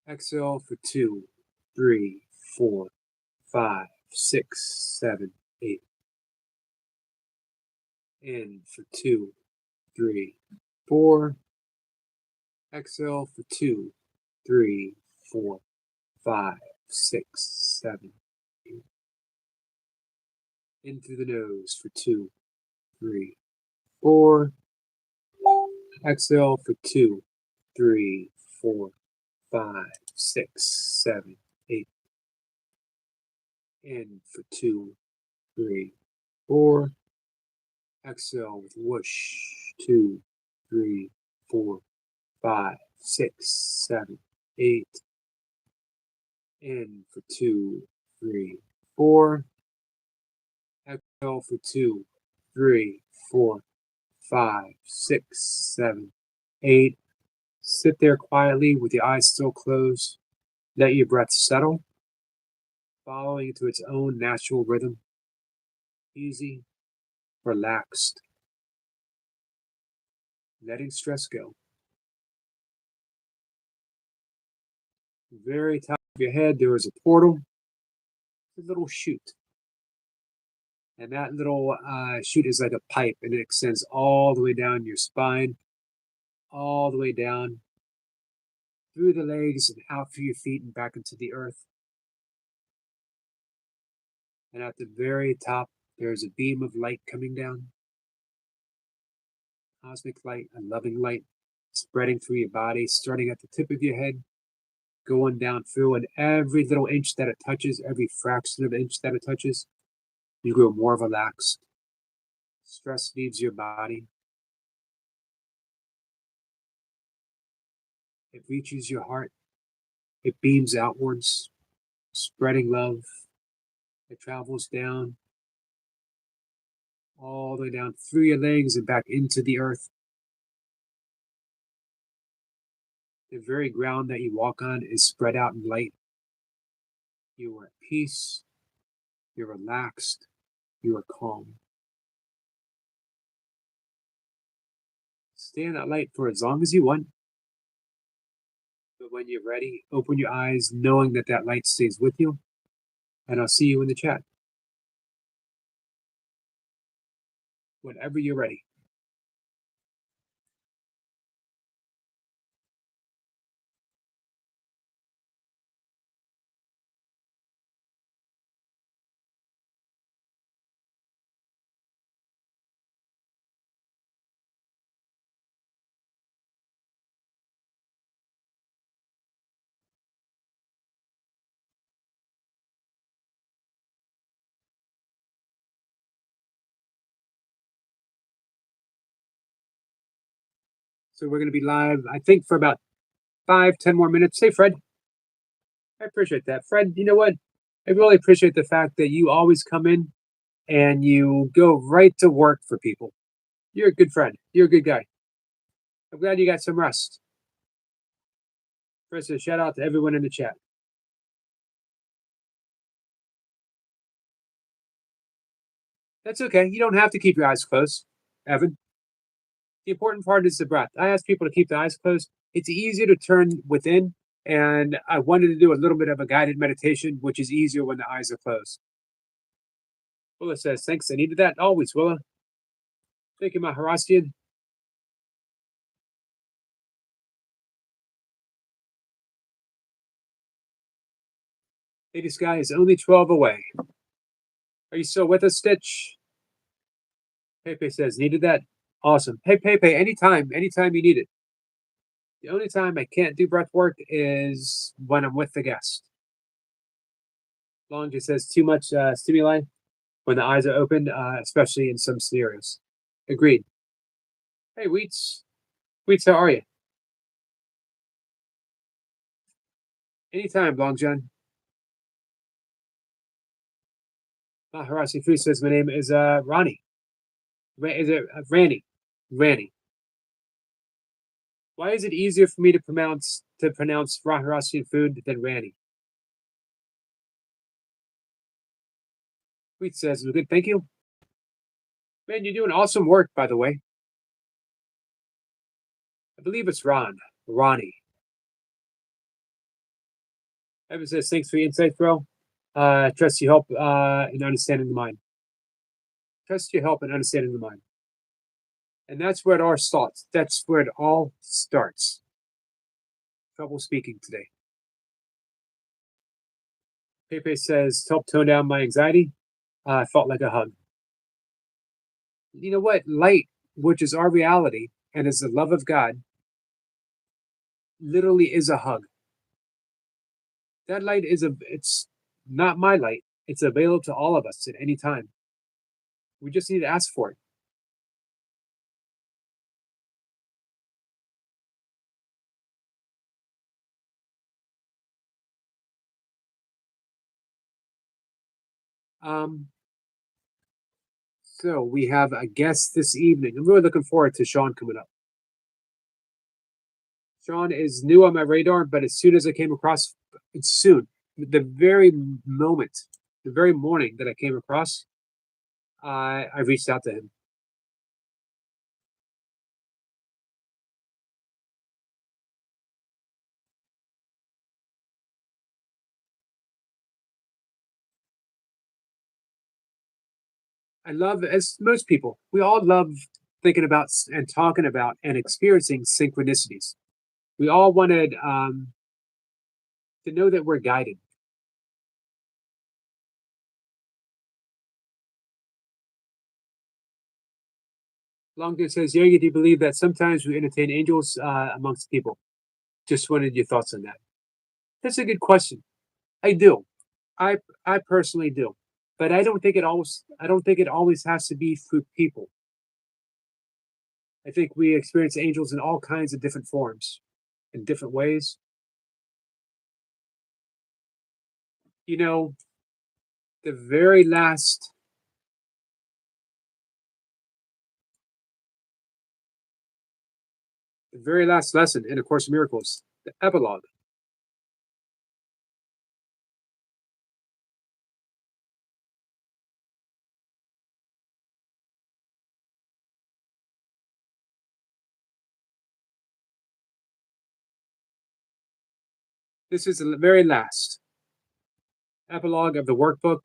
Exhale for 2, 3, 4, 5, 6, 7, 8. In for 2, 3, 4. Exhale for 2, 3, 4, 5, 6, 7, 8. In through the nose for 2, 3, 4. Exhale for 2, 3, 4, 5, 6, 7, 8. In for 2, 3, 4. Exhale with whoosh. 2, 3, 4, 5, 6, 7, 8. In for 2, 3, 4. Exhale for 2, 3, 4, 5, 6, 7, 8. Sit there quietly with your eyes still closed. Let your breath settle, following to its own natural rhythm. Easy, relaxed, letting stress go. Very top of your head, there is a portal, a little chute. And that little chute is like a pipe, and it extends all the way down your spine, all the way down through the legs and out through your feet and back into the earth. And at the very top, there's a beam of light coming down. Cosmic light, a loving light, spreading through your body, starting at the tip of your head, going down through, and every little inch that it touches, every fraction of an inch that it touches, you grow more relaxed. Stress leaves your body. It reaches your heart. It beams outwards, spreading love. It travels down, all the way down through your legs and back into the earth. The very ground that you walk on is spread out in light. You are at peace. You're relaxed. You are calm. Stay in that light for as long as you want. But when you're ready, open your eyes, knowing that that light stays with you. And I'll see you in the chat. Whenever you're ready. So we're going to be live, I think, for about 5-10 more minutes. Hey, Fred. I appreciate that. Fred, you know what? I really appreciate the fact that you always come in and you go right to work for people. You're a good friend. You're a good guy. I'm glad you got some rest. First, a shout out to everyone in the chat. That's okay. You don't have to keep your eyes closed, Evan. The important part is the breath. I ask people to keep the eyes closed. It's easier to turn within, and I wanted to do a little bit of a guided meditation, which is easier when the eyes are closed. Willa says, thanks. I needed that. Always, Willa. Thank you, Maharastian. Lady Sky is only 12 away. Are you still with us, Stitch? Pepe says, needed that. Awesome. Hey, Pepe, anytime you need it. The only time I can't do breath work is when I'm with the guest. Long just says too much stimuli when the eyes are open, especially in some scenarios. Agreed. Hey, Wheats. Wheats, how are you? Anytime, Long John. Harasi Food says my name is Ronnie. Is it Randy? Randy. Why is it easier for me to pronounce Rahirasian food than Randy? Wheat says, good, thank you. Man, you're doing awesome work, by the way. I believe it's Ronnie. Evan says, thanks for your insight, bro. Trust your help in understanding the mind. Trust your help in understanding the mind. And that's where it all starts. That's where it all starts. Trouble speaking today. Pepe says, to help tone down my anxiety, I felt like a hug. You know what? Light, which is our reality and is the love of God, literally is a hug. That light it's not my light. It's available to all of us at any time. We just need to ask for it. So we have a guest this evening. I'm really looking forward to Sean coming up. Sean is new on my radar, but as soon as I came across, the very morning that I came across, I reached out to him. I love, as most people, we all love thinking about and talking about and experiencing synchronicities. We all wanted to know that we're guided. Longden says, Yogi, do you believe that sometimes we entertain angels amongst people? Just wanted your thoughts on that. That's a good question. I do. I personally do. But I don't think it always has to be through people. I think we experience angels in all kinds of different forms, in different ways. You know, the very last lesson in A Course in Miracles, the epilogue. This is the very last epilogue of the workbook.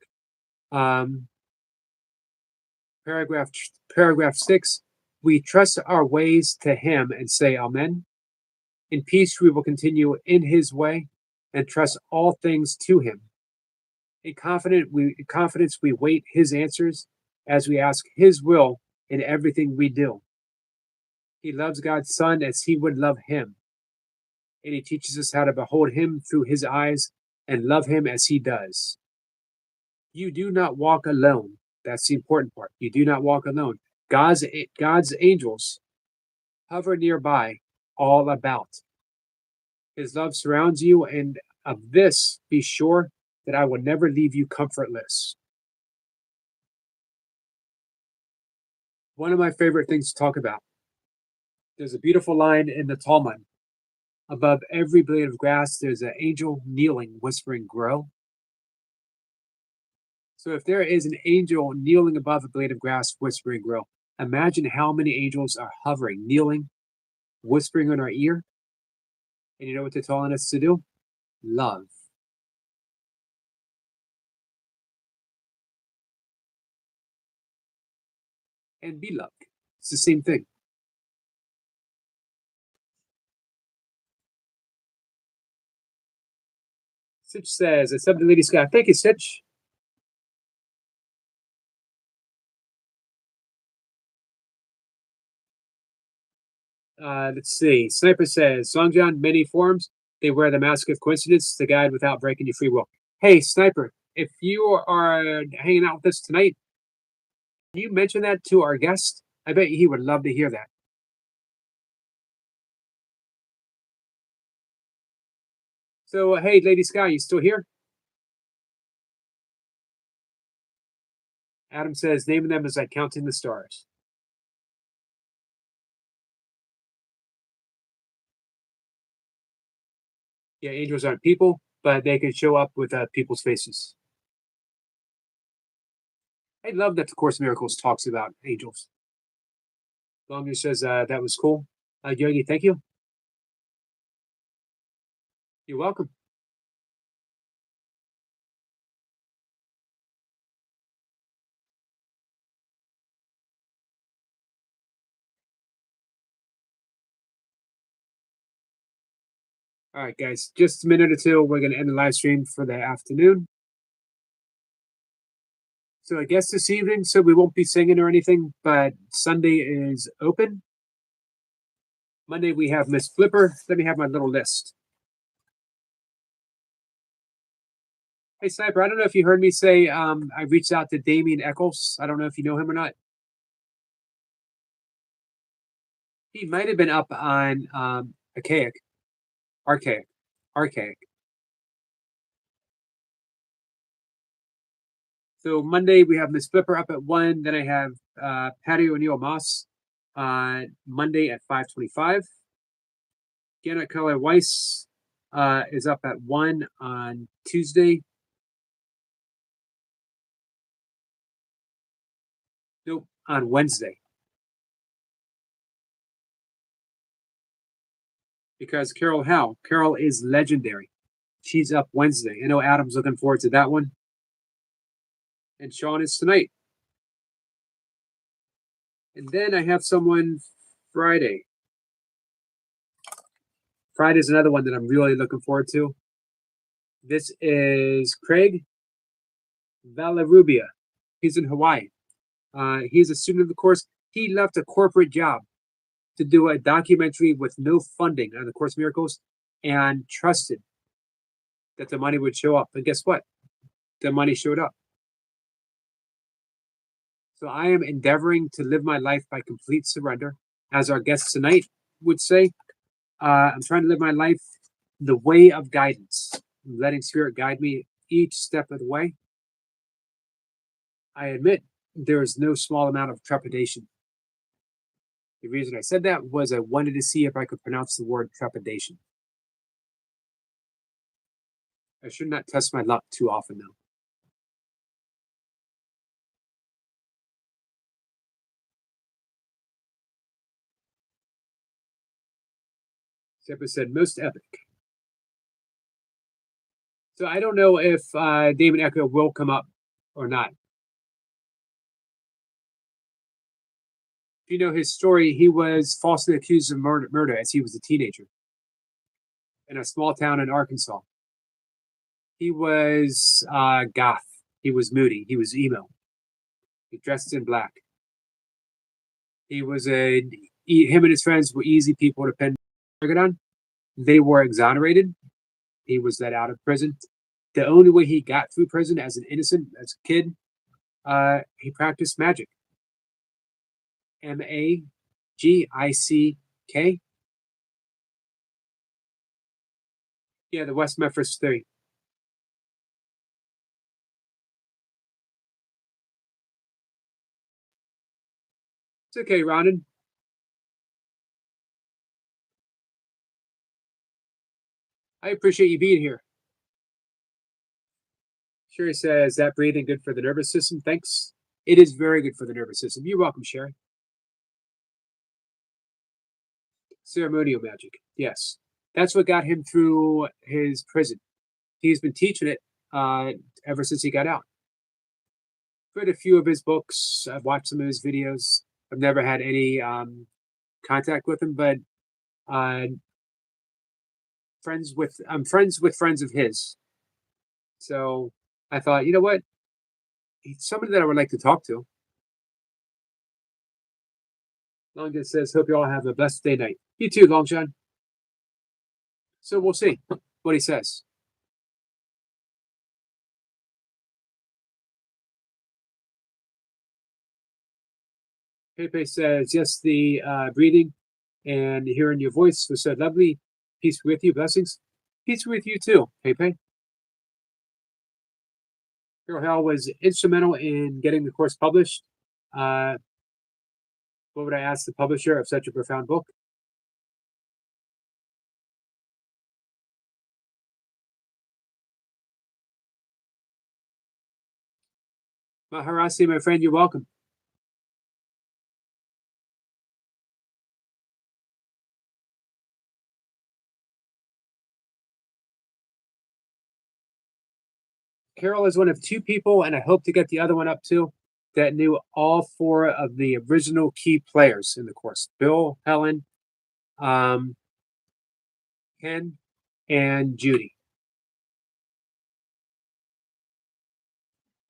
Paragraph 6. We trust our ways to him and say amen. In peace we will continue in his way and trust all things to him. In confidence we wait his answers as we ask his will in everything we do. He loves God's Son as he would love him. And he teaches us how to behold him through his eyes and love him as he does. You do not walk alone. That's the important part. You do not walk alone. God's angels hover nearby all about. His love surrounds you and Of this, be sure that I will never leave you comfortless. One of my favorite things to talk about. There's a beautiful line in the Talmud. Above every blade of grass, there's an angel kneeling, whispering, grow. So if there is an angel kneeling above a blade of grass, whispering, grow, imagine how many angels are hovering, kneeling, whispering in our ear. And you know what they're telling us to do? Love. And be loved. It's the same thing. Sitch says, it's up to Lady Scott. Thank you, Sitch. Let's see. Sniper says, Songjan, many forms, they wear the mask of coincidence to guide without breaking your free will. Hey, Sniper, if you are hanging out with us tonight, can you mention that to our guest? I bet he would love to hear that. So, hey, Lady Sky, you still here? Adam says, naming them is like counting the stars. Yeah, angels aren't people, but they can show up with people's faces. I love that the Course of Miracles talks about angels. Longer says that was cool. Yogi, thank you. You're welcome. All right, guys, just a minute or two. We're going to end the live stream for the afternoon. So I guess this evening, so we won't be singing or anything, but Sunday is open. Monday we have Miss Flipper. Let me have my little list. Hey, Sniper, I don't know if you heard me say I reached out to Damien Eccles. I don't know if you know him or not. He might have been up on Archaic. So Monday we have Miss Flipper up at 1. Then I have Patty O'Neill Moss on Monday at 5:25. Janet Keller Weiss is up at 1 on Tuesday. Nope, on Wednesday. Because Carol Howe. Carol is legendary. She's up Wednesday. I know Adam's looking forward to that one. And Sean is tonight. And then I have someone Friday. Friday's another one that I'm really looking forward to. This is Craig Valarubia. He's in Hawaii. He's a student of the course. He left a corporate job to do a documentary with no funding on the Course of Miracles and trusted that the money would show up. And guess what? The money showed up. So I am endeavoring to live my life by complete surrender. As our guest tonight would say, I'm trying to live my life the way of guidance, letting Spirit guide me each step of the way. I admit there is no small amount of trepidation. The reason I said that was I wanted to see if I could pronounce the word trepidation. I should not test my luck too often, though. Zephyr said, most epic. So I don't know if David Echo will come up or not. If you know his story, he was falsely accused of murder as he was a teenager in a small town in Arkansas. He was goth. He was moody. He was emo. He dressed in black. He was him and his friends were easy people to pin target on. They were exonerated. He was let out of prison. The only way he got through prison as an innocent, as a kid, he practiced magic. Magick. Yeah, the West Memphis 3. It's okay, Ronan. I appreciate you being here. Sherry says that breathing good for the nervous system. Thanks. It is very good for the nervous system. You're welcome, Sherry. Ceremonial magic. Yes. That's what got him through his prison. He's been teaching it ever since he got out. Read a few of his books. I've watched some of his videos. I've never had any contact with him, but uh, I'm friends with friends of his. So I thought, you know what? He's somebody that I would like to talk to. Long John says, hope you all have a blessed day night. You too, Long John. So we'll see what he says. Pepe says, yes, the breathing and hearing your voice was so lovely. Peace with you, blessings. Peace with you too, Pepe. Carol Hell was instrumental in getting the course published. What would I ask the publisher of such a profound book? Maharasi, my friend, you're welcome. Carol is one of two people, and I hope to get the other one up too, that knew all four of the original key players in the course: Bill, Helen, Ken, and Judy.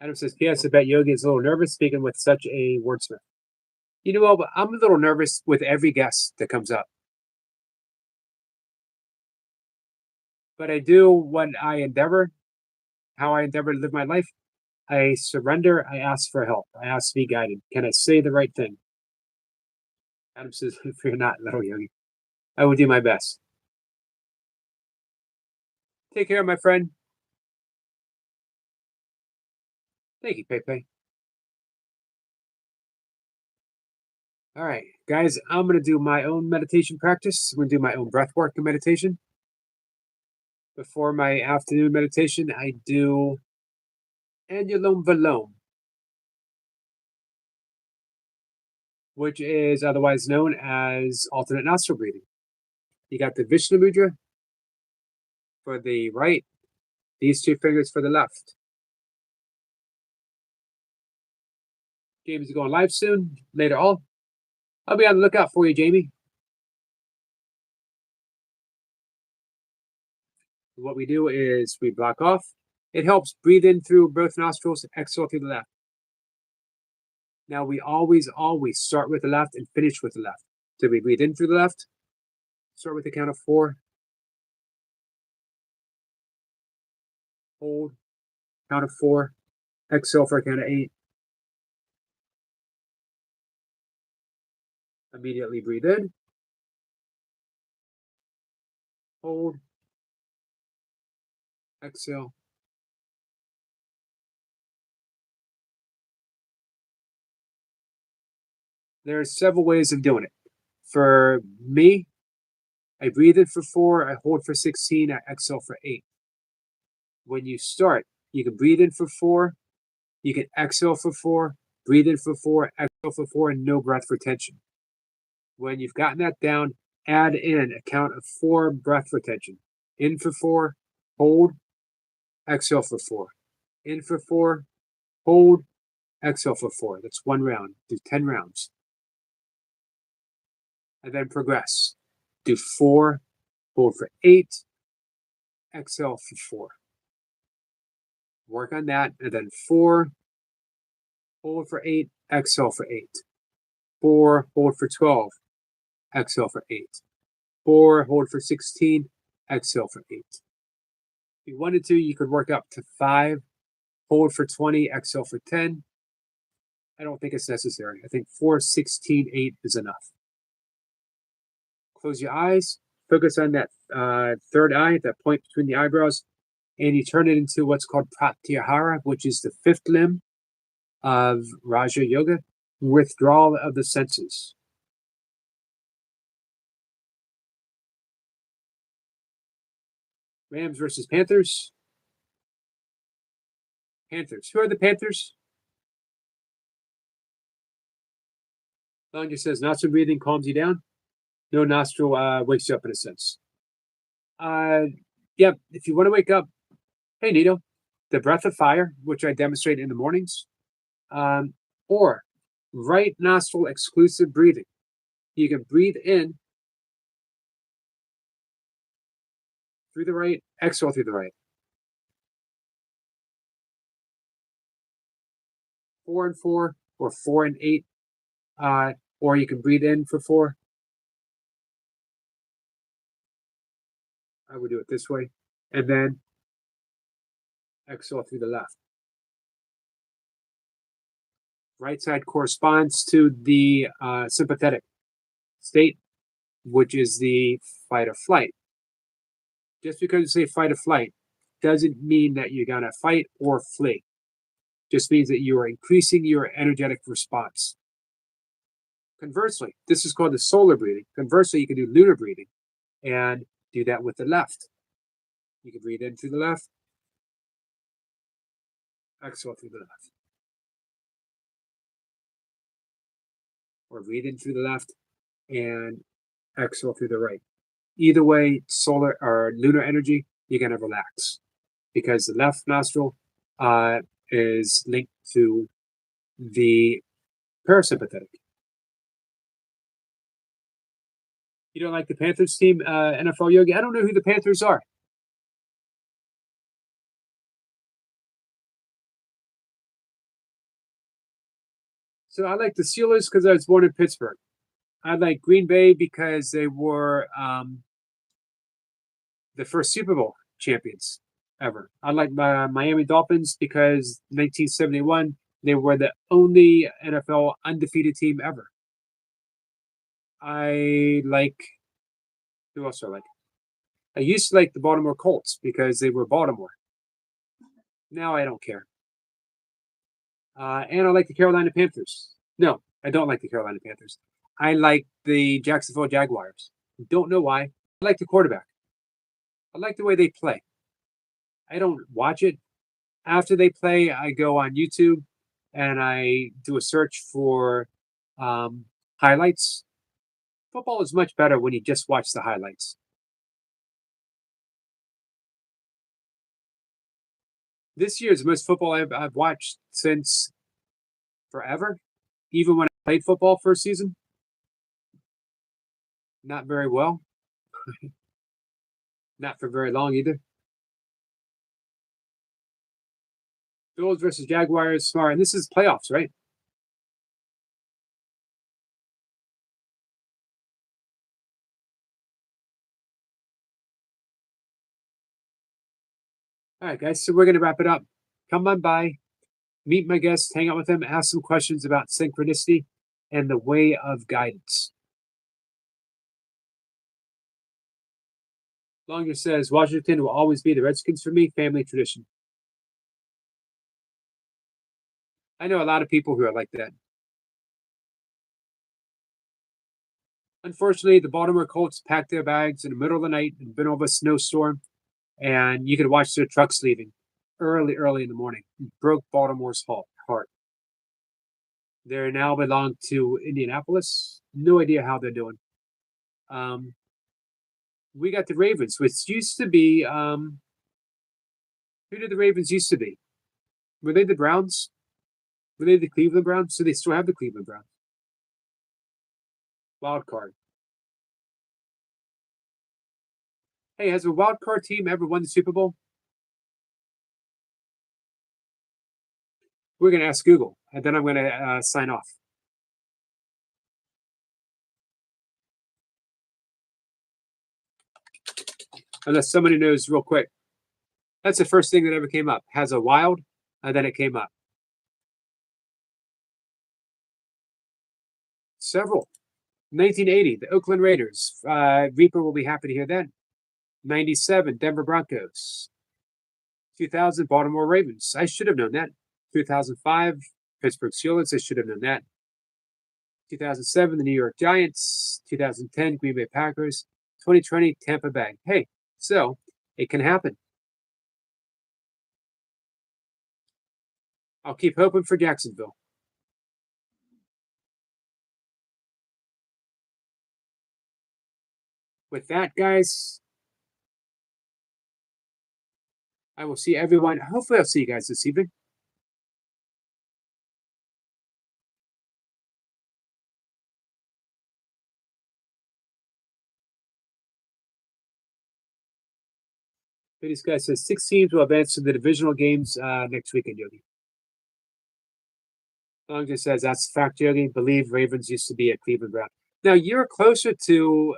Adam says, P.S. I bet Yogi is a little nervous speaking with such a wordsmith. You know what? I'm a little nervous with every guest that comes up. But I do what I endeavor, how I endeavor to live my life. I surrender. I ask for help. I ask to be guided. Can I say the right thing? Adam says, if you're not little Yogi, I will do my best. Take care, my friend. Thank you, Pepe. All right, guys, I'm going to do my own meditation practice. I'm going to do my own breath work and meditation. Before my afternoon meditation, I do Anulom Vilom, which is otherwise known as alternate nostril breathing. You got the Vishnu Mudra for the right, these two fingers for the left. James is going live soon, later on. I'll be on the lookout for you, Jamie. What we do is we block off. It helps breathe in through both nostrils, exhale through the left. Now we always start with the left and finish with the left. So we breathe in through the left, start with the count of 4, hold, count of 4, exhale for a count of 8. Immediately breathe in, hold, exhale. There are several ways of doing it. For me, I breathe in for 4, I hold for 16, I exhale for 8. When you start, you can breathe in for 4, you can exhale for 4, breathe in for 4, exhale for 4, and no breath retention. When you've gotten that down, add in a count of 4 breath retention. In for 4, hold, exhale for 4. In for 4, hold, exhale for 4. That's 1 round. Do 10 rounds. And then progress. Do 4, hold for 8, exhale for 4. Work on that, and then 4, hold for 8, exhale for 8. 4, hold for 12, exhale for 8. 4, hold for 16, exhale for 8. If you wanted to, you could work up to 5, hold for 20, exhale for 10. I don't think it's necessary. I think 4, 16, 8 is enough. Close your eyes, focus on that third eye, that point between the eyebrows, and you turn it into what's called Pratyahara, which is the fifth limb of Raja Yoga, withdrawal of the senses. Rams versus Panthers. Panthers. Who are the Panthers? Langa says nostril breathing calms you down. No nostril wakes you up in a sense. Yep, if you want to wake up, hey Nito, the breath of fire, which I demonstrate in the mornings, or right nostril exclusive breathing. You can breathe in through the right, exhale through the right. 4 and 4, or 4 and 8, or you can breathe in for 4. I would do it this way, and then exhale through the left. Right side corresponds to the sympathetic state, which is the fight or flight. Just because you say fight or flight doesn't mean that you're going to fight or flee. Just means that you are increasing your energetic response. Conversely, this is called the solar breathing. Conversely, you can do lunar breathing and do that with the left. You can breathe in through the left, exhale through the left. Or breathe in through the left and exhale through the right. Either way, solar or lunar energy, you're going to relax because the left nostril is linked to the parasympathetic. You don't like the Panthers team, NFL Yogi? I don't know who the Panthers are. So I like the Steelers because I was born in Pittsburgh. I like Green Bay because they were the first Super Bowl champions ever. I like Miami Dolphins because 1971, they were the only NFL undefeated team ever. I like, who else do I like? I used to like the Baltimore Colts because they were Baltimore. Now I don't care. And I like the Carolina Panthers. No, I don't like the Carolina Panthers. I like the Jacksonville Jaguars. Don't know why. I like the quarterback. I like the way they play. I don't watch it. After they play, I go on YouTube and I do a search for highlights. Football is much better when you just watch the highlights. This year is the most football I've watched since forever. Even when I played football for a season, not very well. Not for very long either. Bills versus Jaguars, smart. And this is playoffs, right? All right, guys. So we're going to wrap it up. Come on by, meet my guests, hang out with them, ask some questions about synchronicity and the way of guidance. Longer says, Washington will always be the Redskins for me, family tradition. I know a lot of people who are like that. Unfortunately, the Baltimore Colts packed their bags in the middle of the night in the middle of a snowstorm, and you could watch their trucks leaving early in the morning. It broke Baltimore's heart. They now belong to Indianapolis. No idea how they're doing. We got the Ravens, which used to be who did the Ravens used to be? Were they the Browns? Were they the Cleveland Browns? So they still have the Cleveland Browns. Wild card. Hey, has a wild card team ever won the Super Bowl? We're going to ask Google, and then I'm going to sign off. Unless somebody knows real quick. That's the first thing that ever came up. Has a wild, and then it came up. Several. 1980, the Oakland Raiders. Reaper will be happy to hear that. 97, Denver Broncos. 2000, Baltimore Ravens. I should have known that. 2005, Pittsburgh Steelers. I should have known that. 2007, the New York Giants. 2010, Green Bay Packers. 2020, Tampa Bay. Hey, so it can happen. I'll keep hoping for Jacksonville. With that, guys, I will see everyone. Hopefully, I'll see you guys this evening. This guy says 6 teams will advance to the divisional games next weekend, Yogi. Long just says that's a fact, Yogi. Believe Ravens used to be a Cleveland Brown. Now you're closer to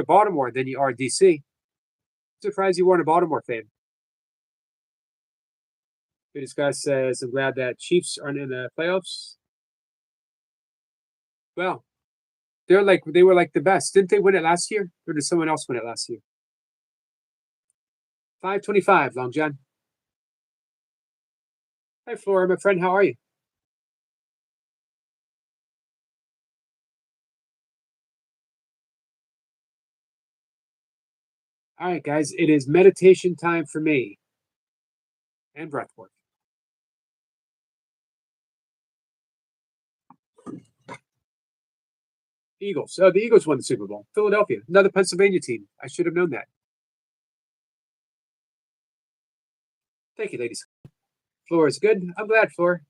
Baltimore than you are DC. Surprised you weren't a Baltimore fan. This guy says, I'm glad that Chiefs aren't in the playoffs. Well, they were like the best. Didn't they win it last year? Or did someone else win it last year? 525, Long John. Hi, Flora, my friend. How are you? All right, guys. It is meditation time for me. And breath work. Eagles. Oh, the Eagles won the Super Bowl. Philadelphia. Another Pennsylvania team. I should have known that. Thank you, ladies. Floor is good. I'm glad, Floor.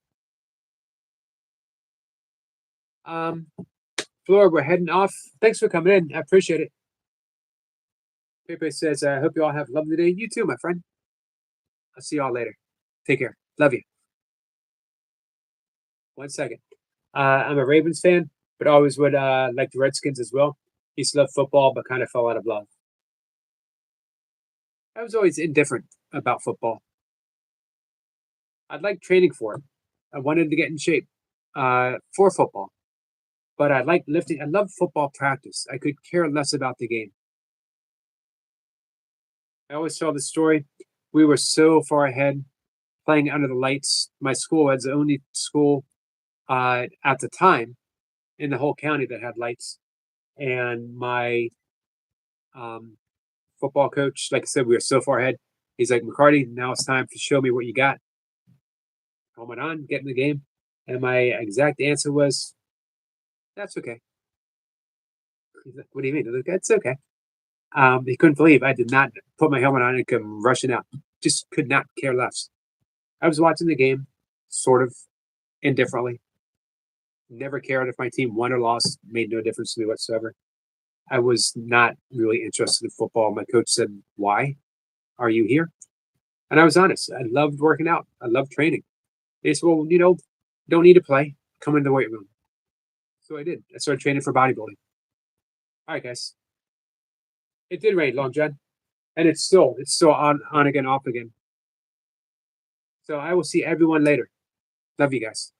Floor, we're heading off. Thanks for coming in. I appreciate it. Pepe says, I hope you all have a lovely day. You too, my friend. I'll see you all later. Take care. Love you. 1 second. I'm a Ravens fan, but always would like the Redskins as well. Used to love football, but kind of fell out of love. I was always indifferent about football. I'd like training for it. I wanted to get in shape for football, but I like lifting. I love football practice. I could care less about the game. I always tell the story. We were so far ahead playing under the lights. My school was the only school at the time in the whole county that had lights. And my football coach, like I said, we were so far ahead. He's like, McCarty, now it's time to show me what you got. Helmet on, get in the game. And my exact answer was, that's okay. He's like, what do you mean? That's okay. He couldn't believe I did not put my helmet on and come rushing out. Just could not care less. I was watching the game, sort of indifferently. Never cared if my team won or lost. Made no difference to me whatsoever. I was not really interested in football. My coach said, why are you here? And I was honest. I loved working out. I loved training. They said, well, don't need to play. Come into the weight room. So I did. I started training for bodybuilding. All right, guys. It did rain, Long John. And it's still on again, off again. So I will see everyone later. Love you guys.